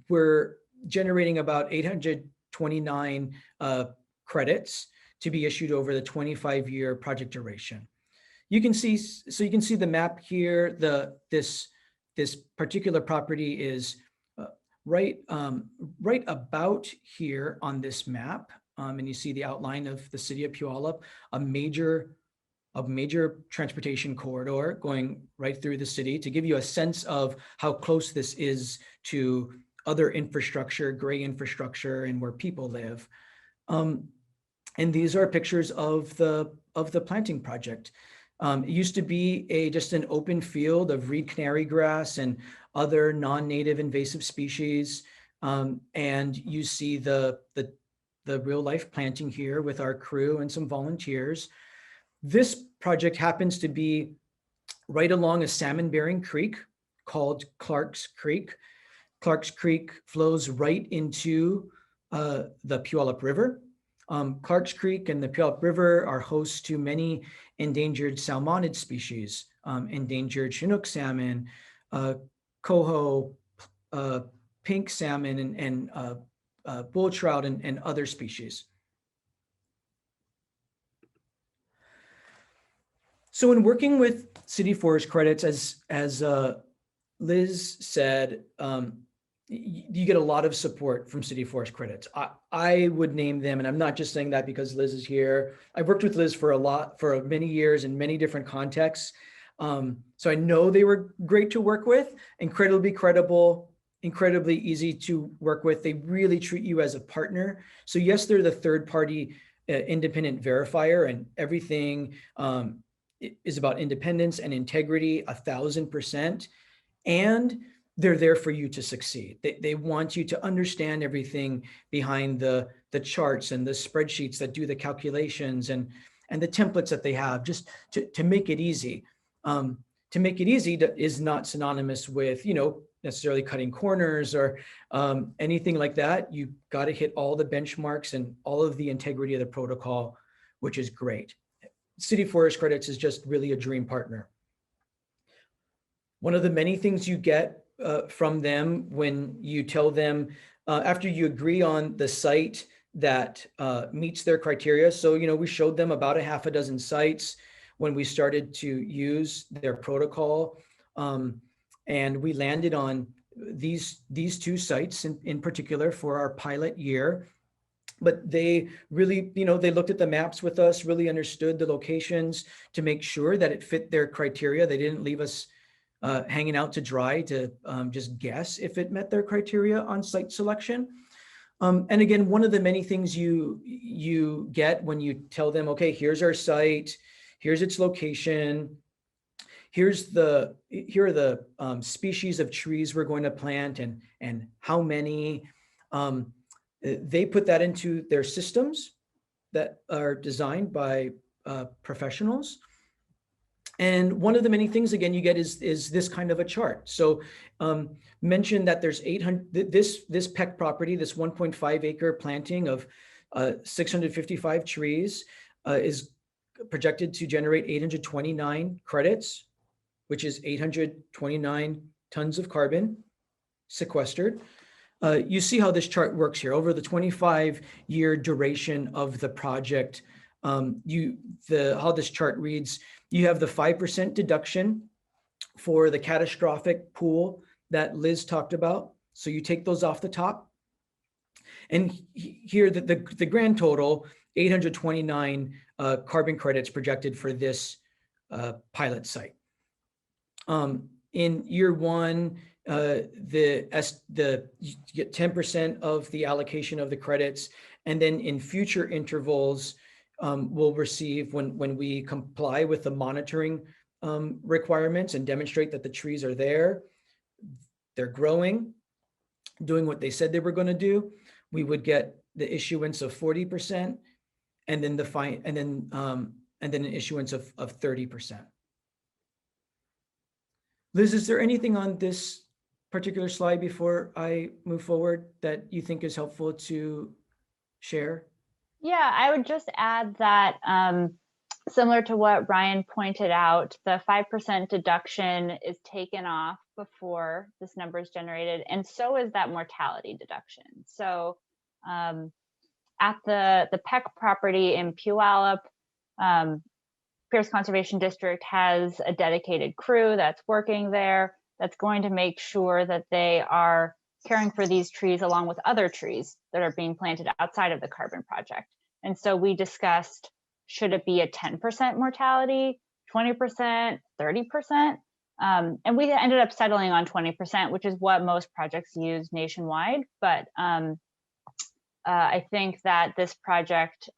we're generating about 829 credits to be issued over the 25-year project duration. You can see the map here. This particular property is right about here on this map, and you see the outline of the city of Puyallup, a major transportation corridor going right through the city, to give you a sense of how close this is to other infrastructure, gray infrastructure, and where people live. And these are pictures of the planting project. It used to be just an open field of reed canary grass and other non-native invasive species. And you see the real life planting here with our crew and some volunteers. This project happens to be right along a salmon-bearing creek called Clark's Creek. Clark's Creek flows right into the Puyallup River. Clark's Creek and the Puyallup River are host to many endangered salmonid species, endangered Chinook salmon, coho, pink salmon, and bull trout, and other species. So in working with city forest credits, as Liz said, you get a lot of support from city forest credits. I would name them, and I'm not just saying that because Liz is here. I've worked with Liz for many years in many different contexts. So I know they were great to work with, incredibly credible, incredibly easy to work with. They really treat you as a partner. So yes, they're the third party independent verifier, and everything is about independence and integrity 1,000%. And they're there for you to succeed. They want you to understand everything behind the charts and the spreadsheets that do the calculations and the templates that they have, just to make it easy. to make it easy is not synonymous with, necessarily cutting corners or anything like that. You got to hit all the benchmarks and all of the integrity of the protocol, which is great. City Forest Credits is just really a dream partner. One of the many things you get from them when you tell them, after you agree on the site that meets their criteria. So, we showed them about a half a dozen sites when we started to use their protocol. And we landed on these two sites in particular for our pilot year. But they really, they looked at the maps with us, really understood the locations to make sure that it fit their criteria. They didn't leave us hanging out to dry to just guess if it met their criteria on site selection. And again, one of the many things you get when you tell them, okay, here's our site, here's its location, here are the species of trees we're going to plant and how many. They put that into their systems that are designed by professionals. And one of the many things, again, you get is this kind of a chart. So mention that there's 800, this Peck property, this 1.5 acre planting of 655 trees is projected to generate 829 credits, which is 829 tons of carbon sequestered. You see how this chart works here. Over the 25-year duration of the project, how this chart reads, you have the 5% deduction for the catastrophic pool that Liz talked about. So you take those off the top. And here, the grand total, 829 carbon credits projected for this pilot site. In year one, you get 10% of the allocation of the credits, and then in future intervals, we'll receive when we comply with the monitoring requirements and demonstrate that the trees are there, they're growing, doing what they said they were going to do. We would get the issuance of 40%, and then an issuance of 30%. Liz, is there anything on this particular slide before I move forward that you think is helpful to share? Yeah, I would just add that similar to what Ryan pointed out, the 5% deduction is taken off before this number is generated, and so is that mortality deduction. So at the Peck property in Puyallup, Pierce Conservation District has a dedicated crew that's working there that's going to make sure that they are caring for these trees along with other trees that are being planted outside of the carbon project. And so we discussed, should it be a 10% mortality, 20%, 30%? And we ended up settling on 20%, which is what most projects use nationwide. But I think that this project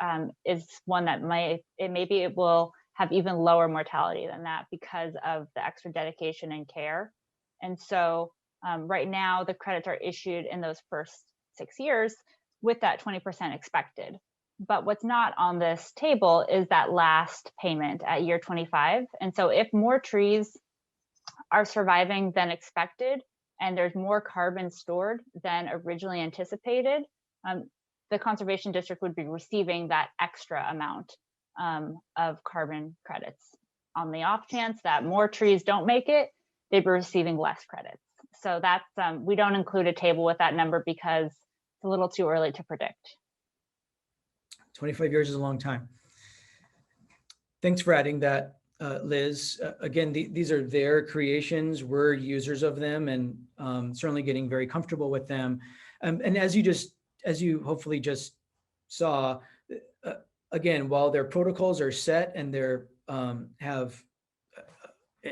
is one that maybe it will have even lower mortality than that because of the extra dedication and care. And so right now the credits are issued in those first 6 years with that 20% expected. But what's not on this table is that last payment at year 25. And so if more trees are surviving than expected, and there's more carbon stored than originally anticipated, the Conservation District would be receiving that extra amount of carbon credits. On the off chance that more trees don't make it, they'd be receiving less credits. So that's, we don't include a table with that number because it's a little too early to predict. 25 years is a long time. Thanks for adding that, Liz. Again, these are their creations. We're users of them, and certainly getting very comfortable with them. And as you hopefully just saw, again, while their protocols are set and they're have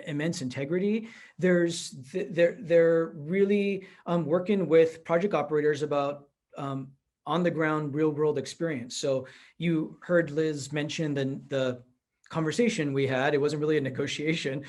immense integrity, they're really working with project operators about on the ground real world experience. So you heard Liz mention the conversation we had. It wasn't really a negotiation.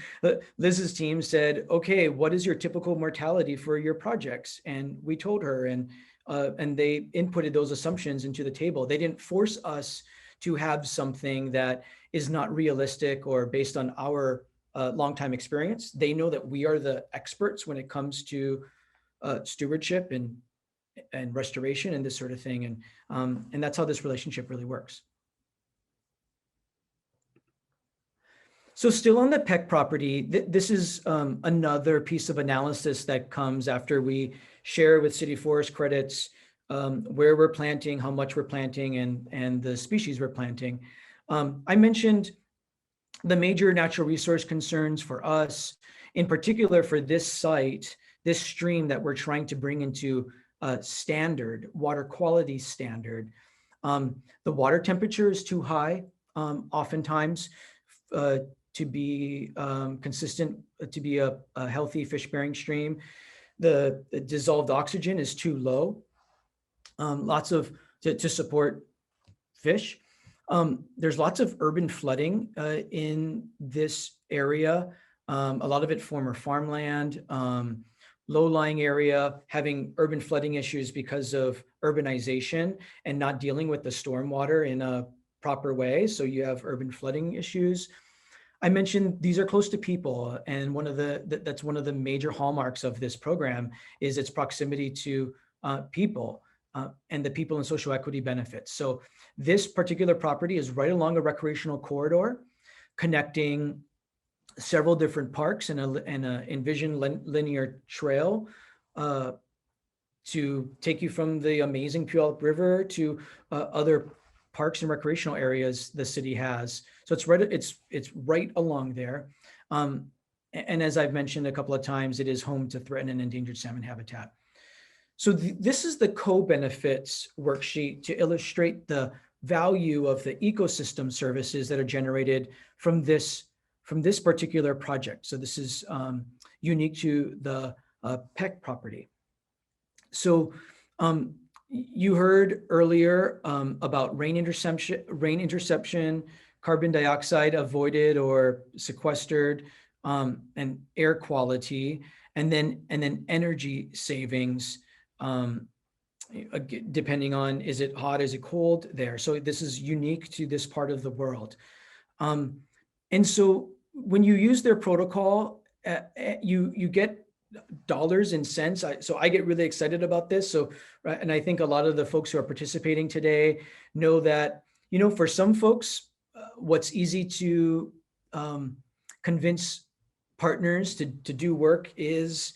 Liz's team said, okay, what is your typical mortality for your projects? And we told her, and they inputted those assumptions into the table. They didn't force us to have something that is not realistic or based on our longtime experience. They know that we are the experts when it comes to stewardship and restoration and this sort of thing. And that's how this relationship really works. So still on the Peck property, this is another piece of analysis that comes after we share with City Forest credits where we're planting, how much we're planting, and the species we're planting. I mentioned the major natural resource concerns for us, in particular for this site, this stream that we're trying to bring into standard, water quality standard. The water temperature is too high, oftentimes, to be consistent, to be a healthy fish-bearing stream. The dissolved oxygen is too low, to support fish. There's lots of urban flooding in this area. A lot of it former farmland, low-lying area, having urban flooding issues because of urbanization and not dealing with the stormwater in a proper way. So you have urban flooding issues. I mentioned these are close to people, and that's one of the major hallmarks of this program is its proximity to people and the people and social equity benefits. So this particular property is right along a recreational corridor connecting several different parks and a envisioned linear trail to take you from the amazing Puyallup River to other parks and recreational areas the city has. So it's right along there. And as I've mentioned a couple of times, it is home to threatened and endangered salmon habitat. So this is the co-benefits worksheet to illustrate the value of the ecosystem services that are generated from this particular project. So this is unique to the Peck property. So you heard earlier about rain interception, carbon dioxide avoided or sequestered, and air quality, and then energy savings, depending on, is it hot, is it cold there? So this is unique to this part of the world. And so when you use their protocol, you get dollars and cents. So I get really excited about this. So, and I think a lot of the folks who are participating today know that, for some folks, what's easy to convince partners to do work is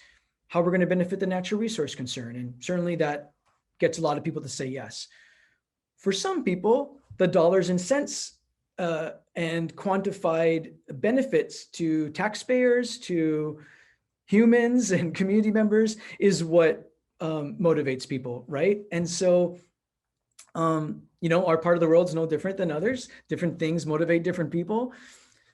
how we're going to benefit the natural resource concern. And certainly that gets a lot of people to say yes. For some people, the dollars and cents and quantified benefits to taxpayers, to humans and community members is what motivates people, right? And so, our part of the world is no different than others. Different things motivate different people.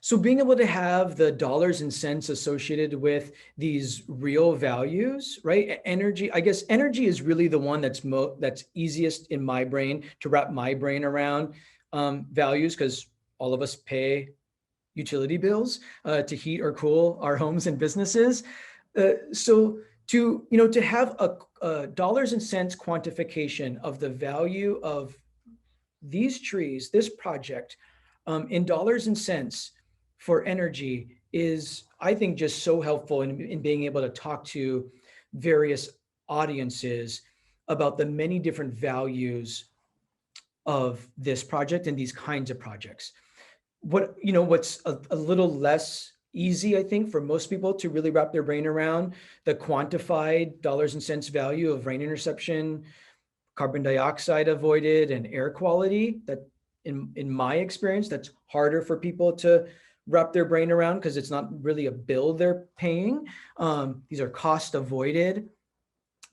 So being able to have the dollars and cents associated with these real values, right? Energy, I guess energy is really the one that's easiest in my brain to wrap my brain around values, because all of us pay utility bills to heat or cool our homes and businesses. So to have a dollars and cents quantification of the value of these trees, this project, in dollars and cents for energy is, I think, just so helpful in being able to talk to various audiences about the many different values of this project and these kinds of projects. What's a little less easy, I think, for most people to really wrap their brain around the quantified dollars and cents value of rain interception, carbon dioxide avoided, and air quality. That in my experience, that's harder for people to wrap their brain around because it's not really a bill they're paying. These are cost avoided,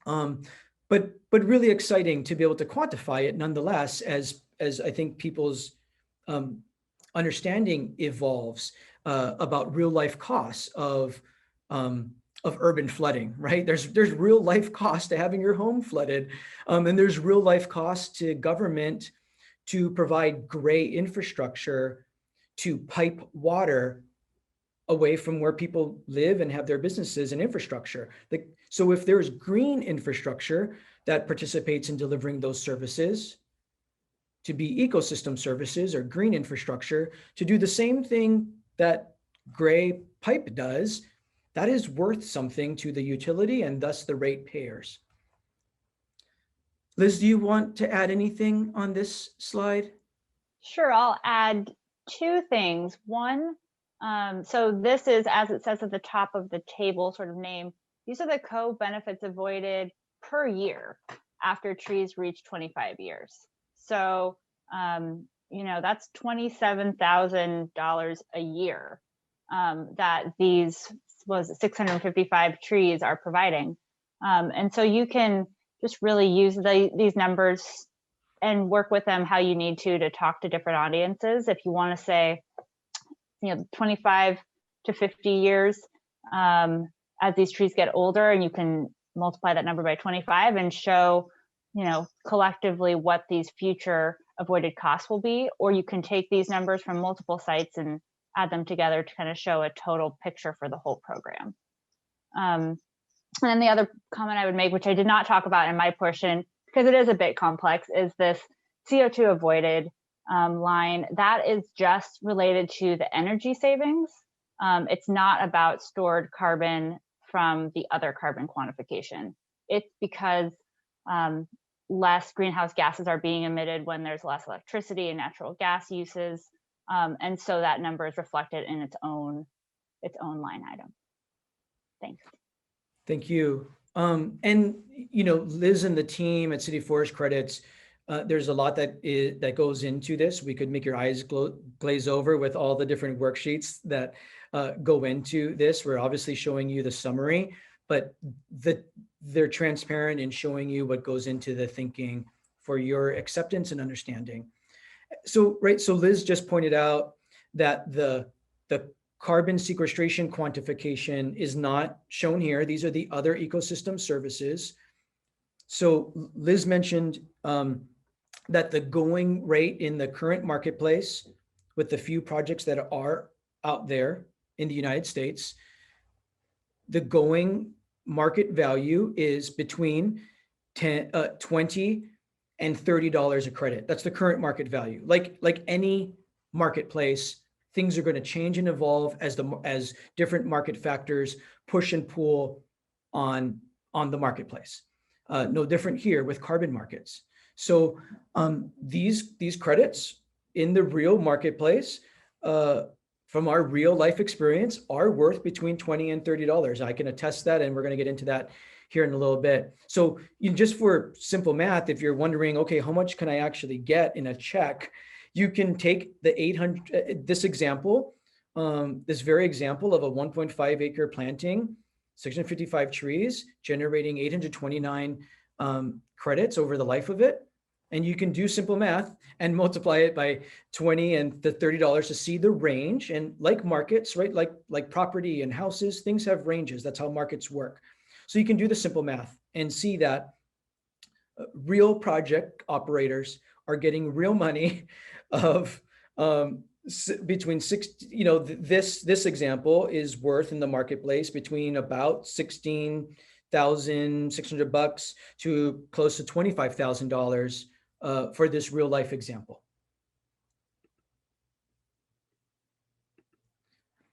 but really exciting to be able to quantify it nonetheless, as I think people's understanding evolves about real life costs of urban flooding, right? There's real life cost to having your home flooded, and there's real life cost to government to provide gray infrastructure to pipe water away from where people live and have their businesses and infrastructure. So if there's green infrastructure that participates in delivering those services to be ecosystem services or green infrastructure to do the same thing that gray pipe does, that is worth something to the utility and thus the ratepayers. Liz, do you want to add anything on this slide? Sure, I'll add two things. One, so this is, as it says at the top of the table sort of name, these are the co-benefits avoided per year after trees reach 25 years. So, you know, that's $27,000 a year that these 655 trees are providing. And so you can just really use these numbers and work with them how you need to talk to different audiences. If you want to say, you know, 25 to 50 years as these trees get older, and you can multiply that number by 25 and show, you know, collectively what these future avoided costs will be, or you can take these numbers from multiple sites and add them together to kind of show a total picture for the whole program. And then the other comment I would make, which I did not talk about in my portion, because it is a bit complex, is this CO2 avoided line. That is just related to the energy savings. It's not about stored carbon from the other carbon quantification. It's because less greenhouse gases are being emitted when there's less electricity and natural gas uses. And so that number is reflected in its own line item. Thanks. Thank you. And, you know, Liz and the team at City Forest Credits, there's a lot that goes into this. We could make your eyes glaze over with all the different worksheets that go into this. We're obviously showing you the summary, but they're transparent in showing you what goes into the thinking for your acceptance and understanding. So, right, so Liz just pointed out that the carbon sequestration quantification is not shown here. These are the other ecosystem services. So Liz mentioned that the going rate in the current marketplace with the few projects that are out there in the United States, the going market value is between $20 and $30 a credit. That's the current market value. Like any marketplace, things are going to change and evolve as different market factors push and pull on the marketplace. No different here with carbon markets. So these credits in the real marketplace, from our real life experience, are worth between $20 and $30. I can attest that, and we're going to get into that here in a little bit. So just for simple math, if you're wondering, okay, how much can I actually get in a check? You can take the 800, this example, this very example of a 1.5 acre planting, 655 trees, generating 829 credits over the life of it. And you can do simple math and multiply it by 20 and the $30 to see the range. And like markets, right? Like property and houses, things have ranges. That's how markets work. So you can do the simple math and see that real project operators are getting real money of between this example is worth in the marketplace between about $16,600 to close to $25,000 for this real life example.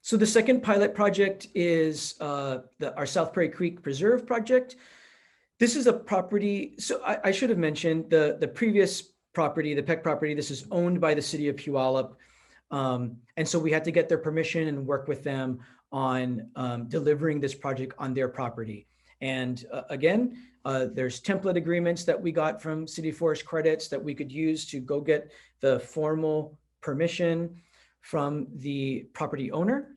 So the second pilot project is our South Prairie Creek Preserve project. This is a property, so I should have mentioned the previous property, the Peck property, this is owned by the city of Puyallup. And so we had to get their permission and work with them on delivering this project on their property. And again, there's template agreements that we got from City Forest Credits that we could use to go get the formal permission from the property owner,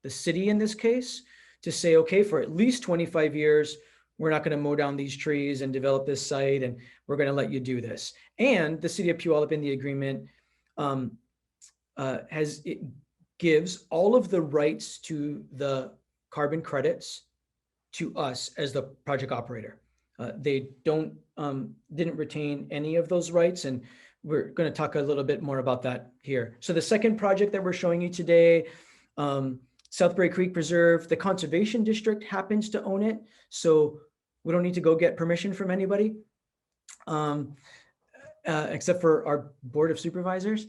the city in this case, to say, okay, for at least 25 years, we're not going to mow down these trees and develop this site, and we're going to let you do this. And the city of Puyallup in the agreement gives all of the rights to the carbon credits to us as the project operator. They didn't retain any of those rights, and we're going to talk a little bit more about that here. So the second project that we're showing you today, South Prairie Creek Preserve, the Conservation District happens to own it, so we don't need to go get permission from anybody, except for our Board of Supervisors.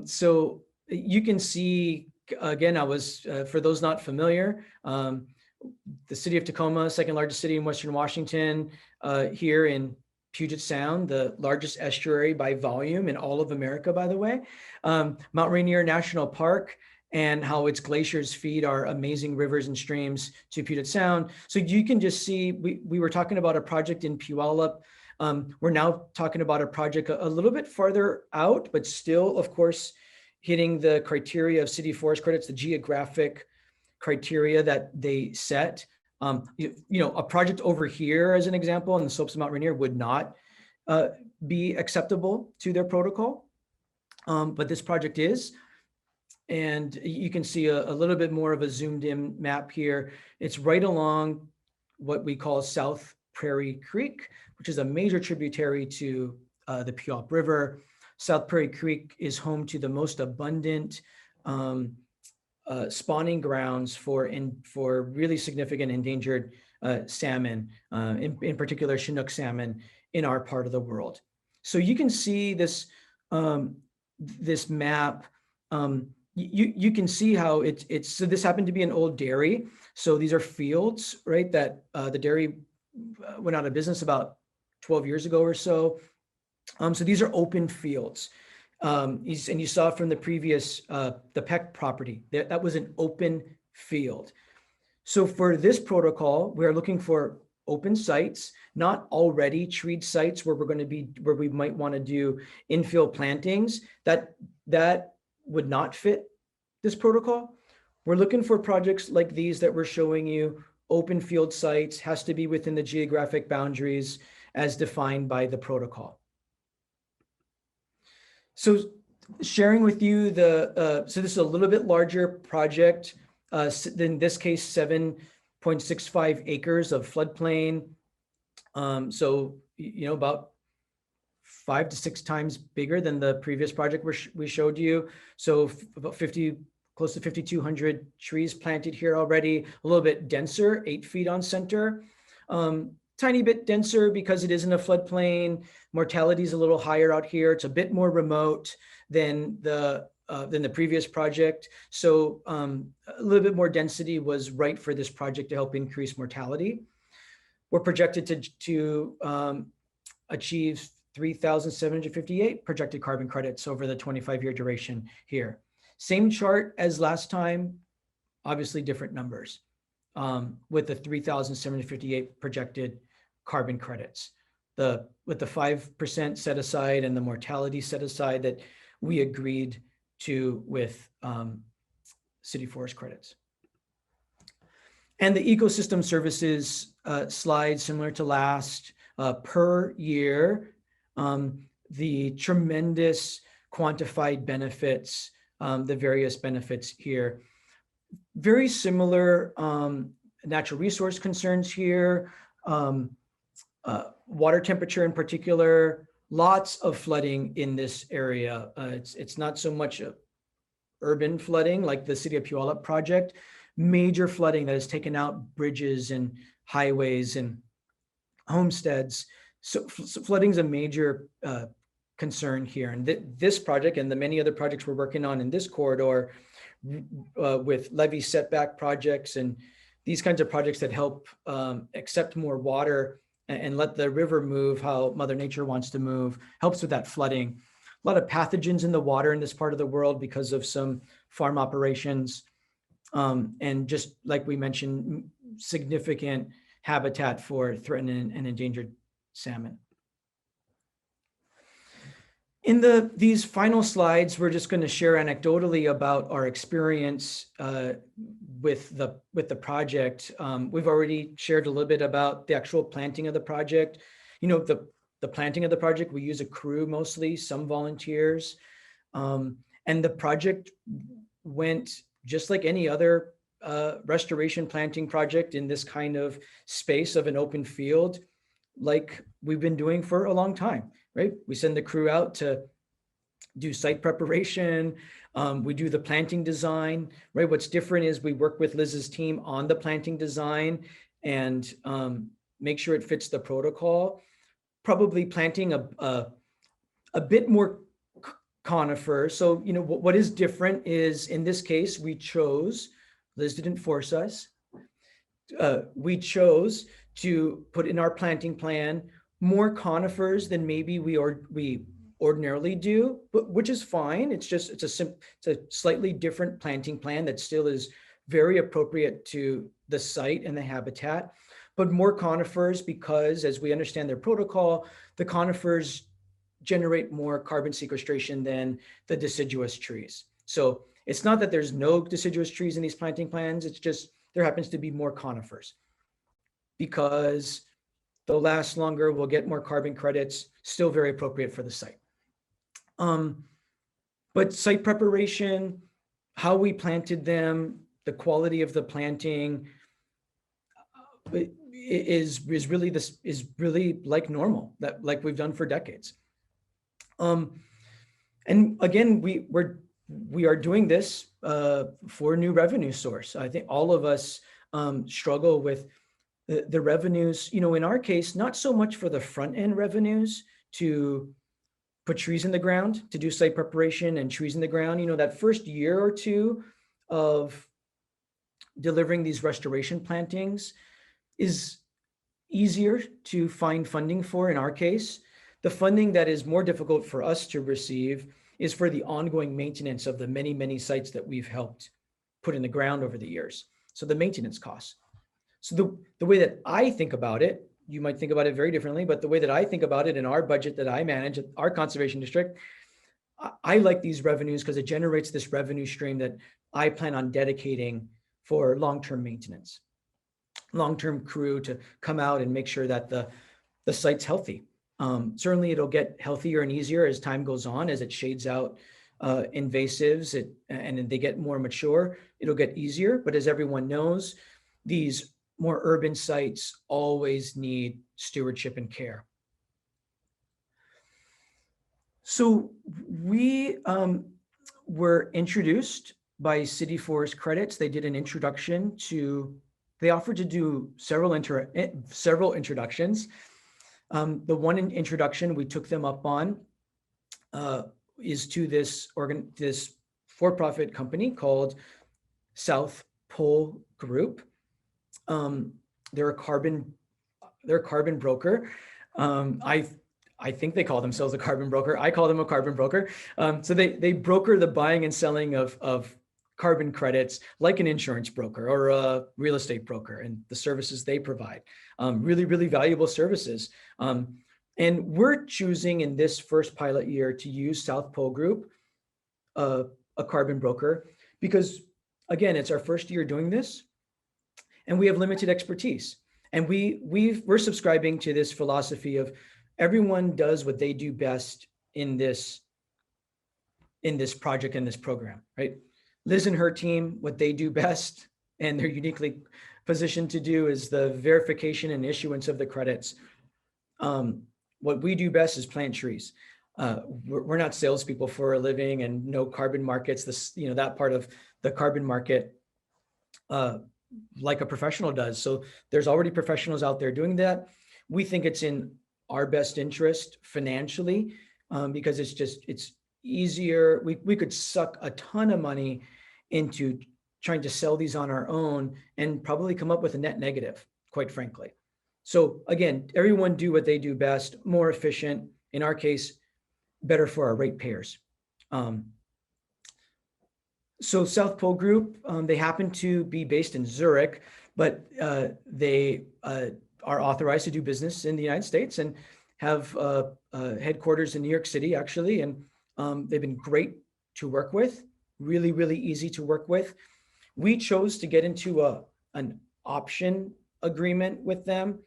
So you can see again, I was, for those not familiar, the city of Tacoma, second largest city in Western Washington, here in Puget Sound, the largest estuary by volume in all of America, by the way. Mount Rainier National Park, and how its glaciers feed our amazing rivers and streams to Puget Sound. So you can just see, we were talking about a project in Puyallup. We're now talking about a project a little bit farther out, but still, of course, hitting the criteria of city forest credits, the geographic criteria that they set. You know, a project over here, as an example, on the slopes of Mount Rainier would not be acceptable to their protocol, but this project is. And you can see a little bit more of a zoomed in map here. It's right along what we call South Prairie Creek, which is a major tributary to the Puyallup River. South Prairie Creek is home to the most abundant spawning grounds for really significant endangered salmon, in particular Chinook salmon in our part of the world. So you can see this this map. You can see how it's so this happened to be an old dairy. So these are fields, right? That the dairy went out of business about 12 years ago or so. So these are open fields. And you saw from the previous, the Peck property, that was an open field. So for this protocol, we're looking for open sites, not already treed sites where we might want to do infill plantings. That would not fit this protocol. We're looking for projects like these that we're showing you, open field sites, has to be within the geographic boundaries as defined by the protocol. So sharing with you so this is a little bit larger project, in this case, 7.65 acres of floodplain. So, you know, about 5 to 6 times bigger than the previous project we showed you. So about close to 5,200 trees planted here already, a little bit denser, 8 feet on center. Tiny bit denser because it isn't a floodplain. Mortality is a little higher out here. It's a bit more remote than the previous project. So a little bit more density was right for this project to help increase mortality. We're projected to achieve 3,758 projected carbon credits over the 25-year duration here. Same chart as last time, obviously different numbers, with the 3,758 projected carbon credits. With the 5% set aside and the mortality set aside that we agreed to with city forest credits. And the ecosystem services slide, similar to last, per year, the tremendous quantified benefits, the various benefits here. Very similar natural resource concerns here, water temperature in particular, lots of flooding in this area. It's not so much urban flooding like the City of Puyallup project, major flooding that has taken out bridges and highways and homesteads. So flooding is a major concern here. And this project and the many other projects we're working on in this corridor with levee setback projects and these kinds of projects that help accept more water and let the river move how Mother Nature wants to move, helps with that flooding. A lot of pathogens in the water in this part of the world because of some farm operations. And just like we mentioned, significant habitat for threatened and endangered salmon. In these final slides, we're just going to share anecdotally about our experience with the project. We've already shared a little bit about the actual planting of the project. You know, the planting of the project, we use a crew mostly, some volunteers, and the project went just like any other restoration planting project in this kind of space of an open field, like we've been doing for a long time, right? We send the crew out to do site preparation. We do the planting design, right? What's different is we work with Liz's team on the planting design and make sure it fits the protocol. Probably planting a bit more conifers. So, you know, what is different is in this case, we chose, Liz didn't force us. We chose to put in our planting plan more conifers than maybe we ordinarily do, but which is fine. It's a slightly different planting plan that still is very appropriate to the site and the habitat, but more conifers because, as we understand their protocol, the conifers generate more carbon sequestration than the deciduous trees. So it's not that there's no deciduous trees in these planting plans, it's just there happens to be more conifers because they'll last longer, we'll get more carbon credits, still very appropriate for the site. But site preparation, how we planted them, the quality of the planting is really like normal, that like we've done for decades. And again, we are doing this for new revenue source. I think all of us struggle with the revenues, you know, in our case, not so much for the front end revenues to put trees in the ground, to do site preparation and trees in the ground. You know, that first year or two of delivering these restoration plantings is easier to find funding for in our case. The funding that is more difficult for us to receive is for the ongoing maintenance of the many, many sites that we've helped put in the ground over the years. So the maintenance costs. So the way that I think about it, you might think about it very differently, but the way that I think about it in our budget that I manage at our conservation district, I like these revenues because it generates this revenue stream that I plan on dedicating for long-term maintenance, long-term crew to come out and make sure that the site's healthy. Certainly it'll get healthier and easier as time goes on, as it shades out invasives and they get more mature, it'll get easier. But as everyone knows, these more urban sites always need stewardship and care. So we were introduced by City Forest Credits. They did an introduction they offered to do several introductions. The one introduction we took them up on is to this for-profit company called South Pole Group. They're a carbon broker. I think they call themselves a carbon broker. I call them a carbon broker. So they broker the buying and selling of carbon credits like an insurance broker or a real estate broker, and the services they provide. Really, really valuable services. And we're choosing in this first pilot year to use South Pole Group, a carbon broker, because again, it's our first year doing this and we have limited expertise. And we're subscribing to this philosophy of everyone does what they do best in this project, in this program, right? Liz and her team, what they do best and they're uniquely positioned to do is the verification and issuance of the credits. What we do best is plant trees. We're not salespeople for a living and no carbon markets. That part of the carbon market, like a professional does. So there's already professionals out there doing that. We think it's in our best interest financially because it's easier. We could suck a ton of money into trying to sell these on our own and probably come up with a net negative, quite frankly. So again, everyone do what they do best, more efficient, in our case, better for our ratepayers. So South Pole Group, they happen to be based in Zurich, but they are authorized to do business in the United States and have headquarters in New York City, actually. And they've been great to work with, really, really easy to work with. We chose to get into an option agreement with them.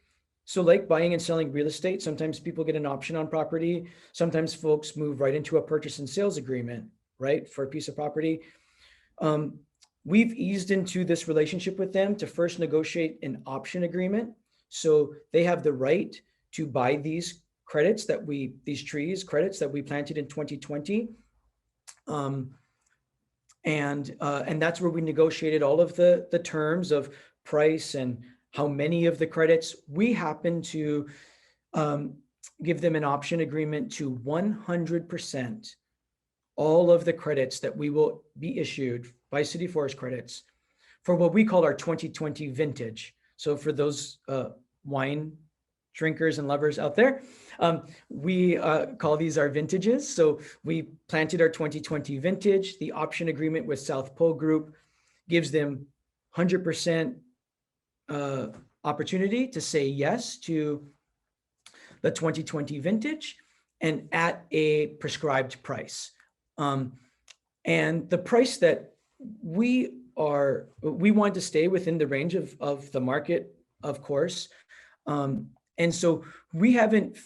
So like buying and selling real estate, sometimes people get an option on property. Sometimes folks move right into a purchase and sales agreement, right, for a piece of property. We've eased into this relationship with them to first negotiate an option agreement. So they have the right to buy these credits these trees credits that we planted in 2020. And that's where we negotiated all of the terms of price and how many of the credits. We happen to give them an option agreement to 100% all of the credits that we will be issued by City Forest Credits for what we call our 2020 vintage. So for those wine drinkers and lovers out there, we call these our vintages. So we planted our 2020 vintage. The option agreement with South Pole Group gives them 100% opportunity to say yes to the 2020 vintage and at a prescribed price. And the price that we want to stay within the range of the market, of course. And so we haven't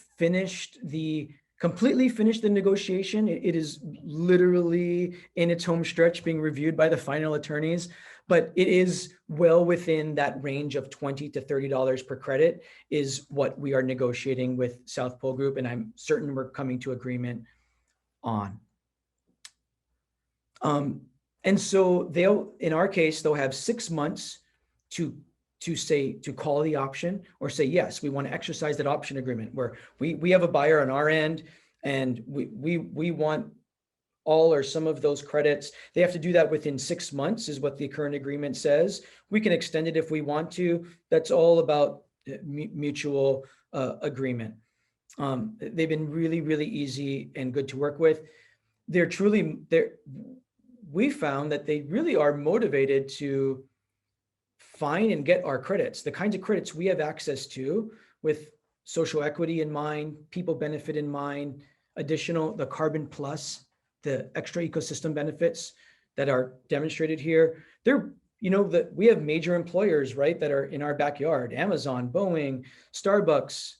completely finished the negotiation. It is literally in its home stretch being reviewed by the final attorneys, but it is well within that range of $20 to $30 per credit is what we are negotiating with South Pole Group, and I'm certain we're coming to agreement on. And so in our case, they'll have 6 months to call the option or say, yes, we want to exercise that option agreement where we have a buyer on our end and we want all or some of those credits. They have to do that within 6 months is what the current agreement says. We can extend it if we want to. That's all about mutual agreement. They've been really, really easy and good to work with. We found that they really are motivated to find and get our credits, the kinds of credits we have access to with social equity in mind, people benefit in mind, the carbon plus, the extra ecosystem benefits that are demonstrated here. We have major employers, right, that are in our backyard, Amazon, Boeing, Starbucks,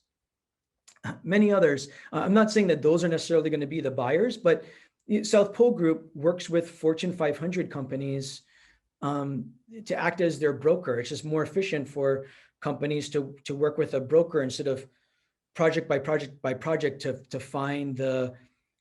many others. I'm not saying that those are necessarily going to be the buyers, but South Pole Group works with Fortune 500 companies to act as their broker. It's just more efficient for companies to work with a broker instead of project by project to find the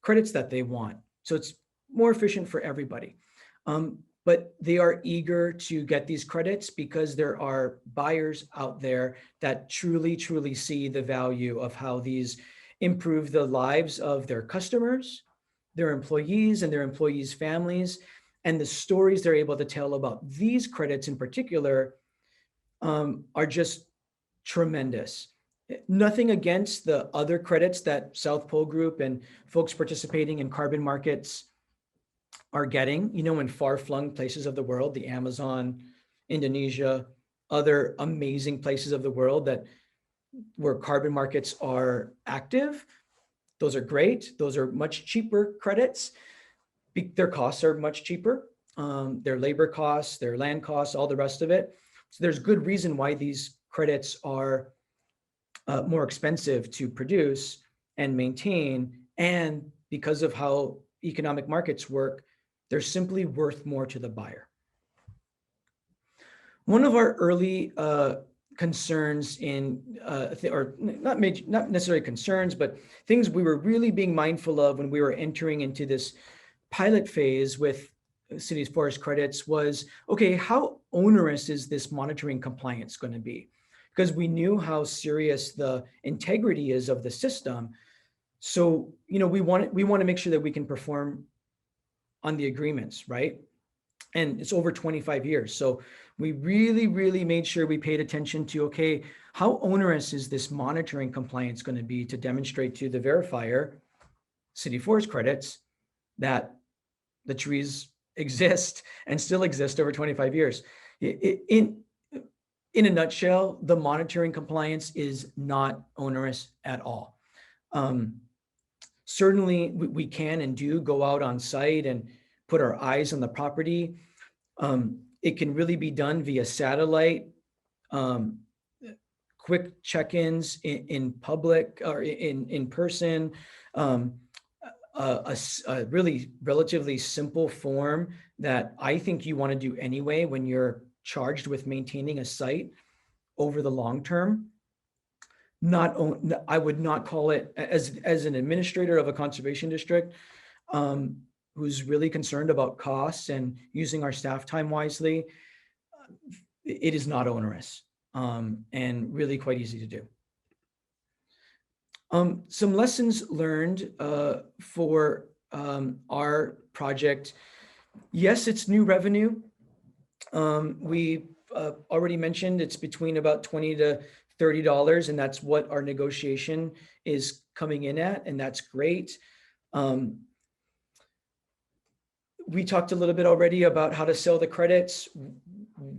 credits that they want. So it's more efficient for everybody. But they are eager to get these credits because there are buyers out there that truly, truly see the value of how these improve the lives of their customers, their employees and their employees' families, and the stories they're able to tell about these credits in particular are just tremendous. Nothing against the other credits that South Pole Group and folks participating in carbon markets are getting, in far-flung places of the world, the Amazon, Indonesia, other amazing places of the world where carbon markets are active. Those are great. Those are much cheaper credits. Their costs are much cheaper. Their labor costs, their land costs, all the rest of it. So there's good reason why these credits are more expensive to produce and maintain. And because of how economic markets work, they're simply worth more to the buyer. One of our early concerns or not necessarily concerns, but things we were really being mindful of when we were entering into this pilot phase with City's Forest Credits was, okay, how onerous is this monitoring compliance going to be? Because we knew how serious the integrity is of the system. So, we want to make sure that we can perform on the agreements, right? And it's over 25 years. So we really, really made sure we paid attention to, okay, how onerous is this monitoring compliance going to be to demonstrate to the verifier, City Forest Credits, that the trees exist and still exist over 25 years. In a nutshell, the monitoring compliance is not onerous at all. Certainly, we can and do go out on site and put our eyes on the property. It can really be done via satellite, quick check-ins in public or in person, a really relatively simple form that I think you want to do anyway when you're charged with maintaining a site over the long term. I would not call it, as an administrator of a conservation district who's really concerned about costs and using our staff time wisely, it is not onerous and really quite easy to do. Some lessons learned for our project, yes, it's new revenue. We already mentioned it's between about $20 to $30, and that's what our negotiation is coming in at, and that's great. We talked a little bit already about how to sell the credits.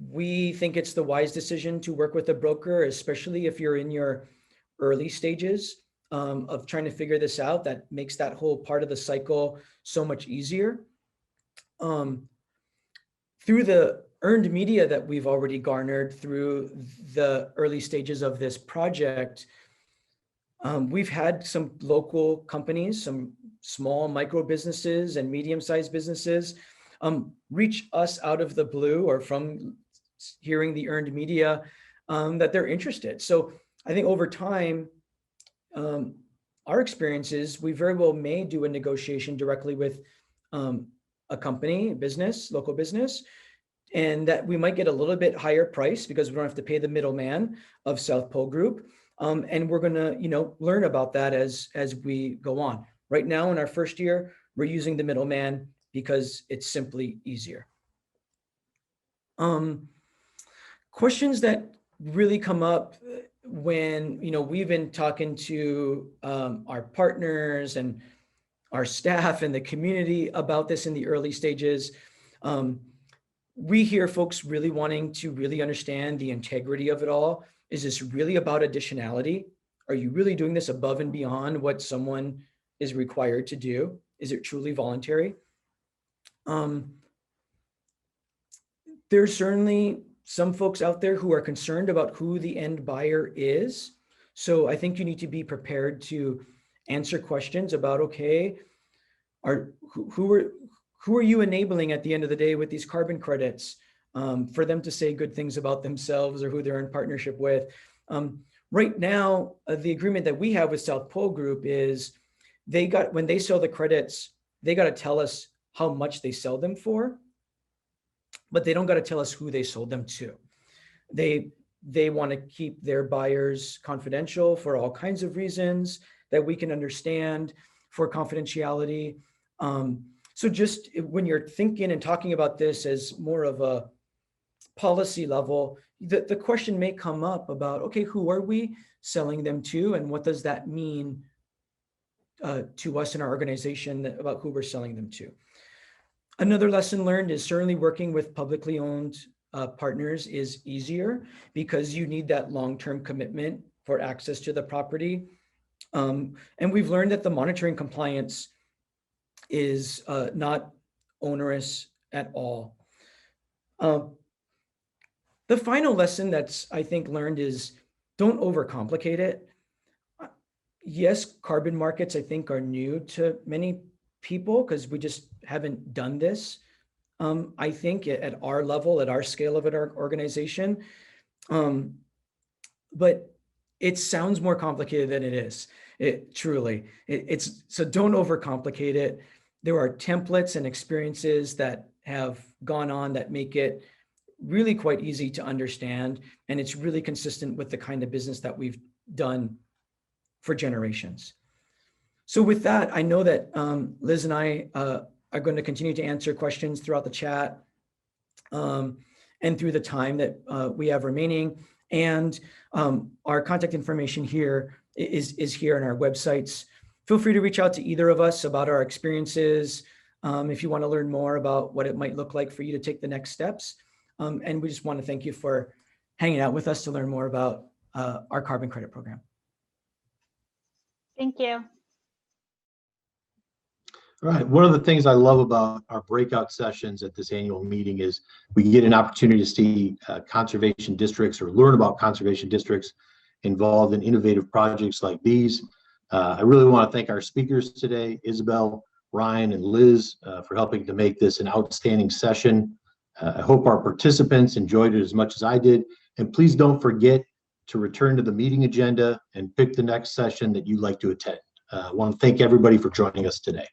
We think it's the wise decision to work with a broker, especially if you're in your early stages of trying to figure this out. That makes that whole part of the cycle so much easier. Through the earned media that we've already garnered through the early stages of this project, we've had some local companies, some small micro businesses and medium-sized businesses reach us out of the blue or from hearing the earned media that they're interested. So I think over time, our experience is we very well may do a negotiation directly with a company, business, local business, and that we might get a little bit higher price because we don't have to pay the middleman of South Pole Group. And we're gonna, learn about that as we go on. Right now in our first year, we're using the middleman because it's simply easier. Questions that really come up when, we've been talking to our partners and our staff and the community about this in the early stages. We hear folks really wanting to really understand the integrity of it all. Is this really about additionality? Are you really doing this above and beyond what someone is required to do? Is it truly voluntary? There's certainly some folks out there who are concerned about who the end buyer is. So I think you need to be prepared to answer questions about, okay, who are you enabling at the end of the day with these carbon credits for them to say good things about themselves or who they're in partnership with? Right now, the agreement that we have with South Pole Group is when they sell the credits, they got to tell us how much they sell them for, but they don't got to tell us who they sold them to. They want to keep their buyers confidential for all kinds of reasons that we can understand for confidentiality. So just when you're thinking and talking about this as more of a policy level, the question may come up about, okay, who are we selling them to? And what does that mean to us in our organization about who we're selling them to? Another lesson learned is certainly working with publicly owned partners is easier because you need that long-term commitment for access to the property. And we've learned that the monitoring compliance is not onerous at all. The final lesson that's, I think, learned is don't overcomplicate it. Yes, carbon markets, I think, are new to many people because we just haven't done this. I think at our level, at our scale of our organization, but it sounds more complicated than it is. So don't overcomplicate it. There are templates and experiences that have gone on that make it really quite easy to understand. And it's really consistent with the kind of business that we've done for generations. So with that, I know that Liz and I are going to continue to answer questions throughout the chat and through the time that we have remaining. And our contact information here is here on our websites. Feel free to reach out to either of us about our experiences if you want to learn more about what it might look like for you to take the next steps. And we just want to thank you for hanging out with us to learn more about our carbon credit program. Thank you. All right. One of the things I love about our breakout sessions at this annual meeting is we get an opportunity to see conservation districts or learn about conservation districts involved in innovative projects like these. I really want to thank our speakers today, Isabel, Ryan, and Liz, for helping to make this an outstanding session. I hope our participants enjoyed it as much as I did. And please don't forget to return to the meeting agenda and pick the next session that you'd like to attend. I want to thank everybody for joining us today.